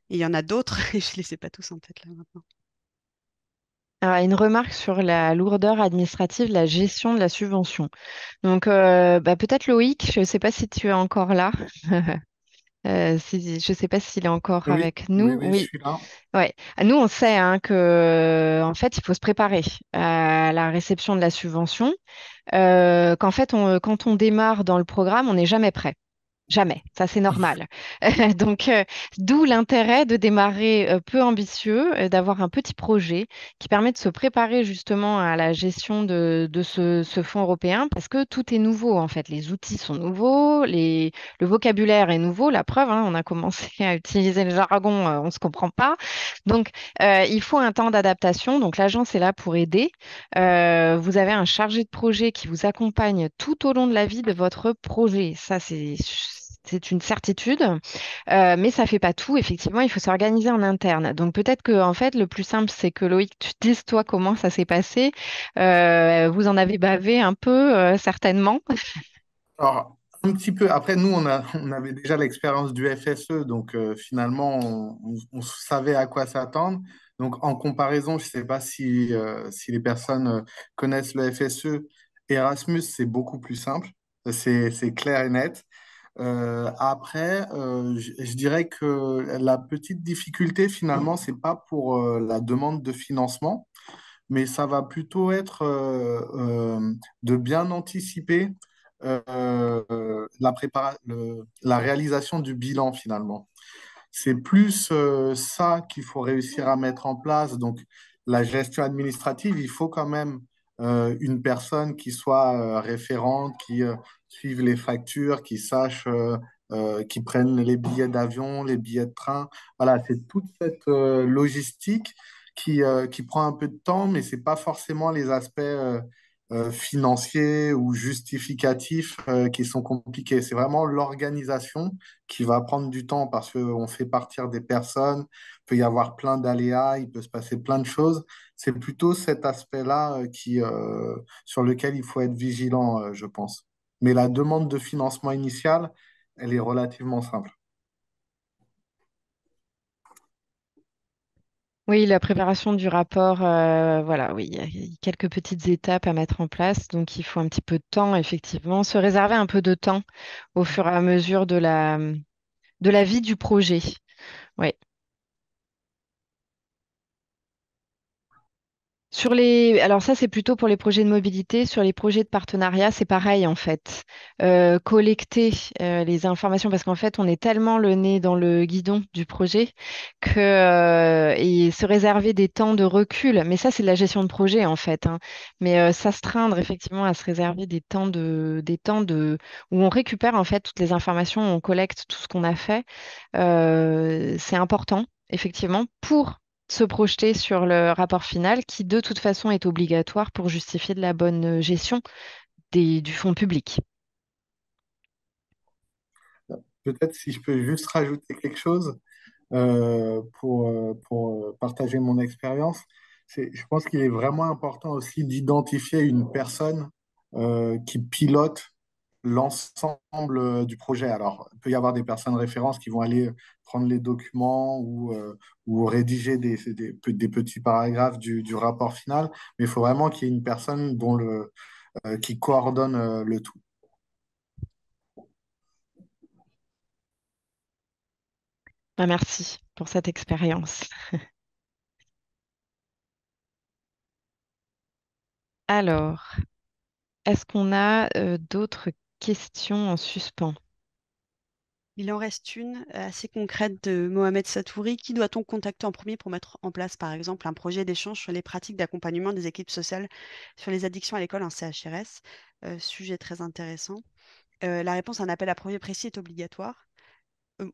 [SPEAKER 1] Et il y en a d'autres, et je ne les ai pas tous en tête là maintenant.
[SPEAKER 2] Alors, une remarque sur la lourdeur administrative, la gestion de la subvention. Donc, bah, peut-être Loïc, je ne sais pas si tu es encore là. Je ne sais pas s'il est encore
[SPEAKER 4] Oui,
[SPEAKER 2] avec
[SPEAKER 4] oui,
[SPEAKER 2] nous.
[SPEAKER 4] oui, je
[SPEAKER 2] Oui,
[SPEAKER 4] suis là.
[SPEAKER 2] ouais. Nous, on sait hein, que, en fait, il faut se préparer à la réception de la subvention. Qu'en fait, quand on démarre dans le programme, on n'est jamais prêt. Jamais, ça c'est normal. Donc, d'où l'intérêt de démarrer peu ambitieux, d'avoir un petit projet qui permet de se préparer justement à la gestion de ce fonds européen parce que tout est nouveau en fait. Les outils sont nouveaux, le vocabulaire est nouveau. La preuve, hein, on a commencé à utiliser le jargon, on ne se comprend pas. Donc, il faut un temps d'adaptation. Donc, l'agence est là pour aider. Vous avez un chargé de projet qui vous accompagne tout au long de la vie de votre projet. Ça, c'est une certitude, mais ça fait pas tout. Effectivement, il faut s'organiser en interne. Donc peut-être que en fait, le plus simple, c'est que Loïc, tu te dises toi comment ça s'est passé. Vous en avez bavé un peu, certainement.
[SPEAKER 4] Alors, un petit peu, après, nous, on avait déjà l'expérience du FSE, donc finalement, on savait à quoi s'attendre. Donc, en comparaison, je ne sais pas si les personnes connaissent le FSE. Erasmus, c'est beaucoup plus simple, c'est clair et net. Après, je dirais que la petite difficulté, finalement, c'est pas pour la demande de financement, mais ça va plutôt être de bien anticiper la réalisation du bilan finalement. C'est plus ça qu'il faut réussir à mettre en place. Donc, la gestion administrative, il faut quand même une personne qui soit référente, qui suive les factures, qui sache, qui prenne les billets d'avion, les billets de train. Voilà, c'est toute cette logistique qui prend un peu de temps, mais c'est pas forcément les aspects financiers ou justificatifs qui sont compliqués. C'est vraiment l'organisation qui va prendre du temps parce qu'on fait partir des personnes, il peut y avoir plein d'aléas, il peut se passer plein de choses. C'est plutôt cet aspect-là sur lequel il faut être vigilant, je pense. Mais la demande de financement initial, elle est relativement simple.
[SPEAKER 2] Oui, la préparation du rapport, voilà, oui, il y a quelques petites étapes à mettre en place, donc il faut un petit peu de temps, effectivement, se réserver un peu de temps au fur et à mesure de la vie du projet. Oui. Alors ça, c'est plutôt pour les projets de mobilité. Sur les projets de partenariat, c'est pareil en fait. Collecter les informations, parce qu'en fait, on est tellement le nez dans le guidon du projet et se réserver des temps de recul. Mais ça, c'est de la gestion de projet en fait, hein. Mais s'astreindre effectivement à se réserver des temps où on récupère en fait toutes les informations, on collecte tout ce qu'on a fait. C'est important, effectivement, pour se projeter sur le rapport final qui, de toute façon, est obligatoire pour justifier de la bonne gestion du fonds public.
[SPEAKER 4] Peut-être si je peux juste rajouter quelque chose pour partager mon expérience, je pense qu'il est vraiment important aussi d'identifier une personne qui pilote l'ensemble du projet. Alors, il peut y avoir des personnes références qui vont aller prendre les documents ou rédiger des petits paragraphes du rapport final, mais il faut vraiment qu'il y ait une personne qui coordonne le tout.
[SPEAKER 2] Ben, merci pour cette expérience. Alors, est-ce qu'on a d'autres questions en suspens?
[SPEAKER 1] Il en reste une assez concrète de Mohamed Satouri. Qui doit-on contacter en premier pour mettre en place, par exemple, un projet d'échange sur les pratiques d'accompagnement des équipes sociales sur les addictions à l'école en CHRS? Sujet très intéressant. La réponse à un appel à projet précis est obligatoire.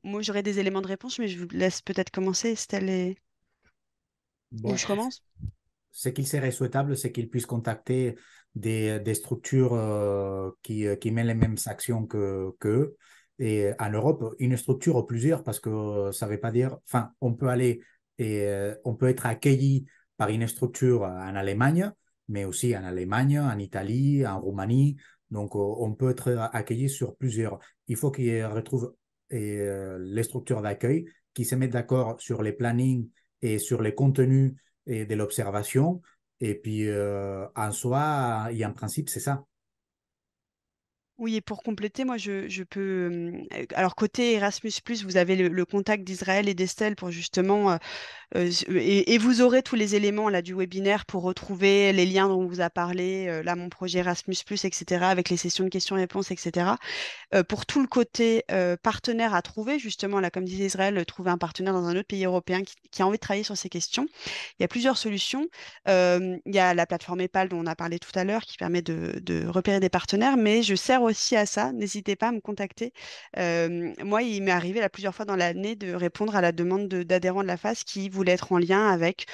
[SPEAKER 1] Moi, j'aurais des éléments de réponse, mais je vous laisse peut-être commencer, Estelle, ou
[SPEAKER 3] Bon,
[SPEAKER 1] je commence?
[SPEAKER 3] ce qu'il serait souhaitable, c'est qu'ils puissent contacter des structures qui mènent les mêmes actions qu'eux. Et en Europe, une structure ou plusieurs, parce que ça ne veut pas dire. Enfin, on peut aller et on peut être accueilli par une structure en Allemagne, mais aussi en Allemagne, en Italie, en Roumanie. Donc, on peut être accueilli sur plusieurs. Il faut qu'ils retrouvent les structures d'accueil, qui se mettent d'accord sur les plannings et sur les contenus et de l'observation. Et puis, en soi, et en principe, c'est ça.
[SPEAKER 1] Oui, et pour compléter, moi, je peux. Alors, côté Erasmus, vous avez le contact d'Israël et d'Estelle pour justement et vous aurez tous les éléments là du webinaire pour retrouver les liens dont on vous a parlé, là mon projet Erasmus+, etc., avec les sessions de questions-réponses, etc. Pour tout le côté partenaire à trouver, justement, là, comme disait Israël, trouver un partenaire dans un autre pays européen qui a envie de travailler sur ces questions. Il y a plusieurs solutions. Il y a la plateforme EPAL dont on a parlé tout à l'heure qui permet de repérer des partenaires, mais je sers aussi à ça. N'hésitez pas à me contacter. Moi, il m'est arrivé là, plusieurs fois dans l'année de répondre à la demande d'adhérents de la FAS qui voulaient être en lien avec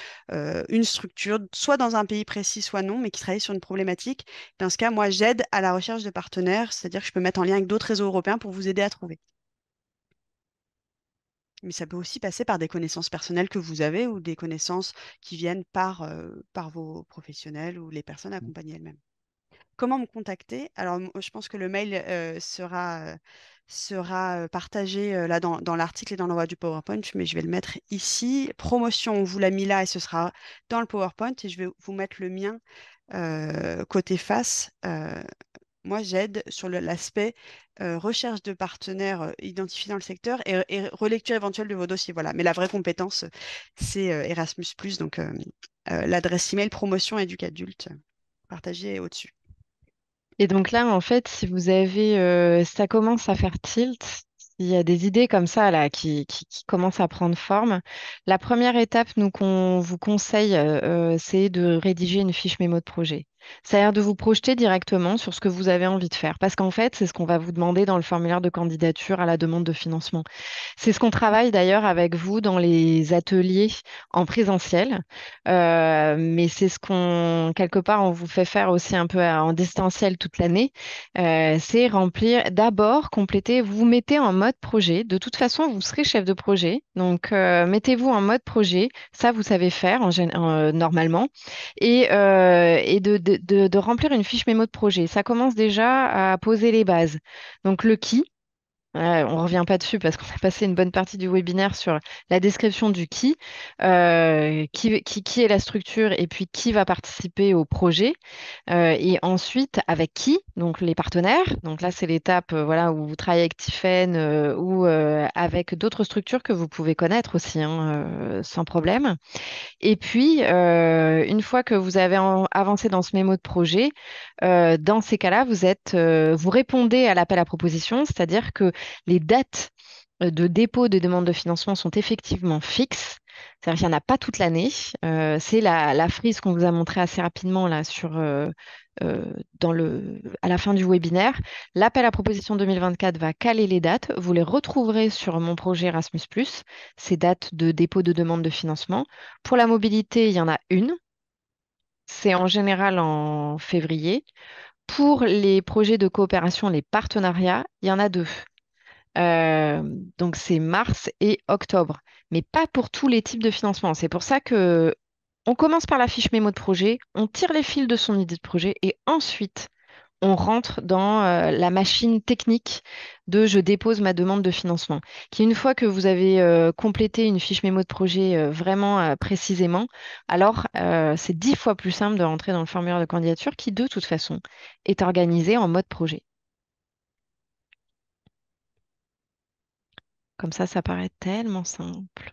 [SPEAKER 1] une structure, soit dans un pays précis, soit non, mais qui travaillait sur une problématique. Dans ce cas, moi, j'aide à la recherche de partenaires, c'est-à-dire que je peux mettre en lien avec d'autres réseaux européens pour vous aider à trouver. Mais ça peut aussi passer par des connaissances personnelles que vous avez ou des connaissances qui viennent par vos professionnels ou les personnes accompagnées elles-mêmes. Comment me contacter? Alors, je pense que le mail sera partagé là dans l'article et dans l'envoi du PowerPoint, mais je vais le mettre ici. Promotion, on vous l'a mis là et ce sera dans le PowerPoint et je vais vous mettre le mien côté face. Moi, j'aide sur l'aspect recherche de partenaires identifiés dans le secteur et relecture éventuelle de vos dossiers. Voilà. Mais la vraie compétence, c'est Erasmus+. Donc, l'adresse email promotion éducadulte partagée au-dessus.
[SPEAKER 2] Et donc là, en fait, si vous avez, ça commence à faire tilt, il y a des idées comme ça là qui commencent à prendre forme. La première étape, nous qu'on vous conseille, c'est de rédiger une fiche mémo de projet. C'est-à-dire de vous projeter directement sur ce que vous avez envie de faire. Parce qu'en fait, c'est ce qu'on va vous demander dans le formulaire de candidature à la demande de financement. C'est ce qu'on travaille d'ailleurs avec vous dans les ateliers en présentiel. Mais c'est ce qu'on, quelque part, on vous fait faire aussi un peu en distanciel toute l'année. C'est remplir, d'abord, compléter, vous mettez en mode projet. De toute façon, vous serez chef de projet. Donc, mettez-vous en mode projet. Ça, vous savez faire normalement. Et de remplir une fiche mémo de projet. Ça commence déjà à poser les bases. Donc, le qui. On ne revient pas dessus parce qu'on a passé une bonne partie du webinaire sur la description du qui est la structure et puis qui va participer au projet. Et ensuite, avec qui? Donc les partenaires. Donc là, c'est l'étape voilà, où vous travaillez avec Tiffen ou avec d'autres structures que vous pouvez connaître aussi, hein, sans problème. Et puis, une fois que vous avez avancé dans ce mémo de projet, dans ces cas-là, vous répondez à l'appel à proposition, c'est-à-dire que les dates de dépôt de demande de financement sont effectivement fixes. C'est-à-dire qu'il n'y en a pas toute l'année. C'est la frise qu'on vous a montrée assez rapidement là euh, à la fin du webinaire. L'appel à proposition 2024 va caler les dates. Vous les retrouverez sur mon projet Erasmus+, ces dates de dépôt de demande de financement. Pour la mobilité, il y en a une. C'est en général en février. Pour les projets de coopération, les partenariats, il y en a deux. Euh, donc c'est mars et octobre, mais pas pour tous les types de financement. C'est pour ça que on commence par la fiche mémo de projet, on tire les fils de son idée de projet et ensuite on rentre dans la machine technique de je dépose ma demande de financement. Qui une fois que vous avez complété une fiche mémo de projet vraiment précisément, alors c'est 10 fois plus simple de rentrer dans le formulaire de candidature qui de toute façon est organisé en mode projet. Comme ça paraît tellement simple.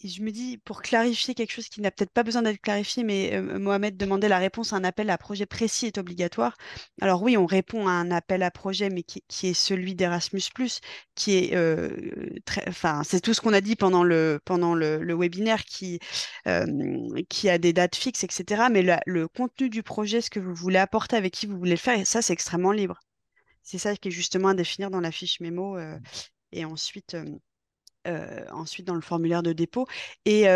[SPEAKER 1] Et je me dis, pour clarifier quelque chose qui n'a peut-être pas besoin d'être clarifié, mais Mohamed demandait la réponse à un appel à projet précis est obligatoire. Alors oui, on répond à un appel à projet, mais qui est celui d'Erasmus+, qui est enfin, c'est tout ce qu'on a dit pendant le webinaire euh, qui a des dates fixes, etc. Mais le contenu du projet, ce que vous voulez apporter, avec qui vous voulez le faire, et ça, c'est extrêmement libre. C'est ça qui est justement à définir dans la fiche mémo et ensuite dans le formulaire de dépôt. Et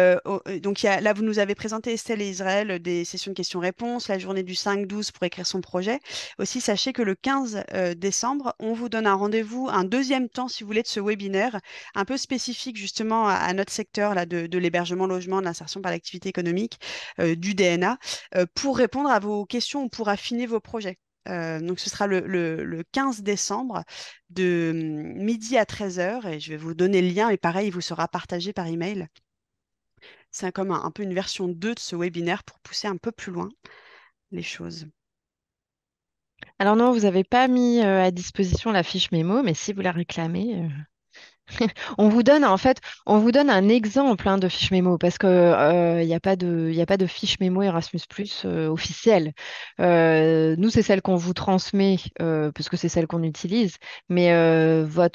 [SPEAKER 1] donc, là, vous nous avez présenté, Estelle et Israël, des sessions de questions-réponses, la journée du 5-12 pour écrire son projet. Aussi, sachez que le 15 décembre, on vous donne un rendez-vous, un deuxième temps, si vous voulez, de ce webinaire, un peu spécifique justement à notre secteur là, de l'hébergement, logement, de l'insertion par l'activité économique, du DNA, pour répondre à vos questions ou pour affiner vos projets. Donc, ce sera le 15 décembre de midi à 13 h et je vais vous donner le lien et pareil, il vous sera partagé par email. C'est comme un peu une version 2 de ce webinaire pour pousser un peu plus loin les choses.
[SPEAKER 2] Alors non, vous n'avez pas mis à disposition la fiche mémo, mais si vous la réclamez, on vous donne en fait, on vous donne un exemple de fiche mémo parce que il y a pas de fiche mémo Erasmus+ officielle. Nous, c'est celle qu'on vous transmet parce que c'est celle qu'on utilise, mais vos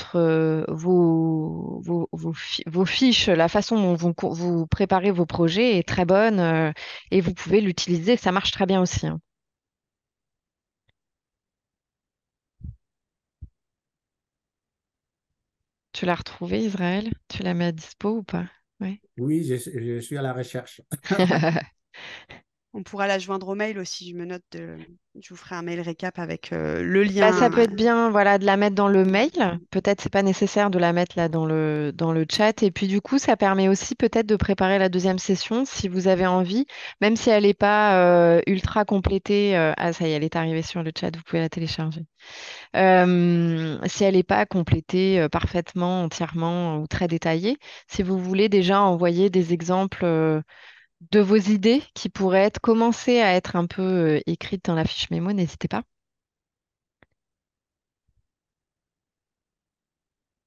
[SPEAKER 2] fiches, la façon dont vous préparez vos projets est très bonne et vous pouvez l'utiliser. Ça marche très bien aussi, hein. Tu l'as retrouvée, Israël? Tu la mets à dispo ou pas? Oui.
[SPEAKER 3] Oui, je suis à la recherche.
[SPEAKER 1] On pourra la joindre au mail aussi. Je vous ferai un mail récap avec le
[SPEAKER 2] Bah, ça peut
[SPEAKER 1] lien.
[SPEAKER 2] être bien, voilà, de la mettre dans le mail.
[SPEAKER 1] Mm.
[SPEAKER 2] Peut-être c'est pas nécessaire de la mettre là dans le chat. Et puis du coup, ça permet aussi peut-être de préparer la deuxième session si vous avez envie, même si elle n'est pas ultra complétée. Ah, ça y est, elle est arrivée sur le chat, vous pouvez la télécharger. Si elle n'est pas complétée parfaitement, entièrement ou très détaillée, si vous voulez déjà envoyer des exemples de vos idées qui pourraient être commencer à être un peu écrites dans la fiche mémo, n'hésitez pas.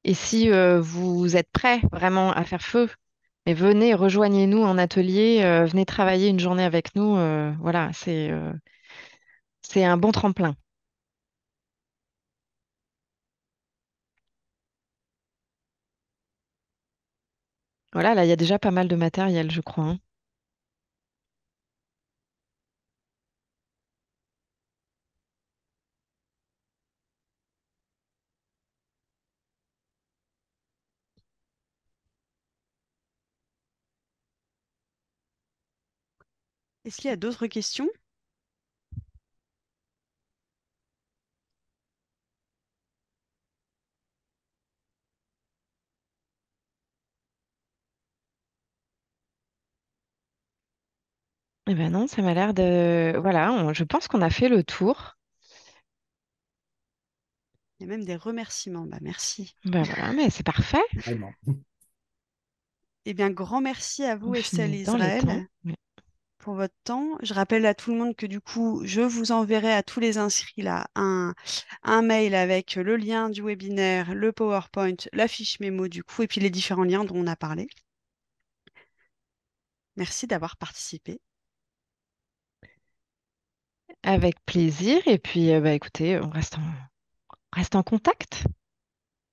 [SPEAKER 2] Et si vous êtes prêt vraiment à faire feu, mais venez, rejoignez-nous en atelier, venez travailler une journée avec nous. Voilà, c'est un bon tremplin. Voilà, là, il y a déjà pas mal de matériel, je crois, hein.
[SPEAKER 1] Est-ce qu'il y a d'autres questions?
[SPEAKER 2] Eh ben non, ça m'a l'air de... Voilà, je pense qu'on a fait le tour.
[SPEAKER 1] Il y a même des remerciements. Bah, merci.
[SPEAKER 2] Ben voilà, mais c'est parfait.
[SPEAKER 3] Vraiment.
[SPEAKER 1] Eh bien, grand merci à
[SPEAKER 2] On
[SPEAKER 1] vous, Estelle
[SPEAKER 2] finit
[SPEAKER 1] et
[SPEAKER 2] dans les temps.
[SPEAKER 1] Israël, pour votre temps. Je rappelle à tout le monde que du coup, je vous enverrai à tous les inscrits là un mail avec le lien du webinaire, le PowerPoint, la fiche mémo du coup, et puis les différents liens dont on a parlé. Merci d'avoir participé.
[SPEAKER 2] Avec plaisir. Et puis, bah, écoutez, reste en contact.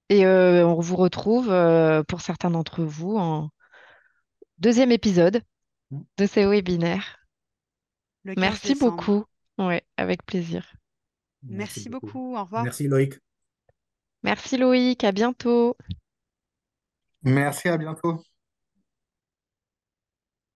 [SPEAKER 2] Et on vous retrouve pour certains d'entre vous en deuxième épisode de ces webinaires.
[SPEAKER 1] Le 15
[SPEAKER 2] Merci
[SPEAKER 1] décembre.
[SPEAKER 2] beaucoup. Ouais, avec plaisir.
[SPEAKER 3] Merci
[SPEAKER 1] Merci
[SPEAKER 3] beaucoup.
[SPEAKER 1] beaucoup. Au revoir.
[SPEAKER 3] Merci Loïc.
[SPEAKER 2] Merci Loïc, à bientôt.
[SPEAKER 4] Merci, à bientôt.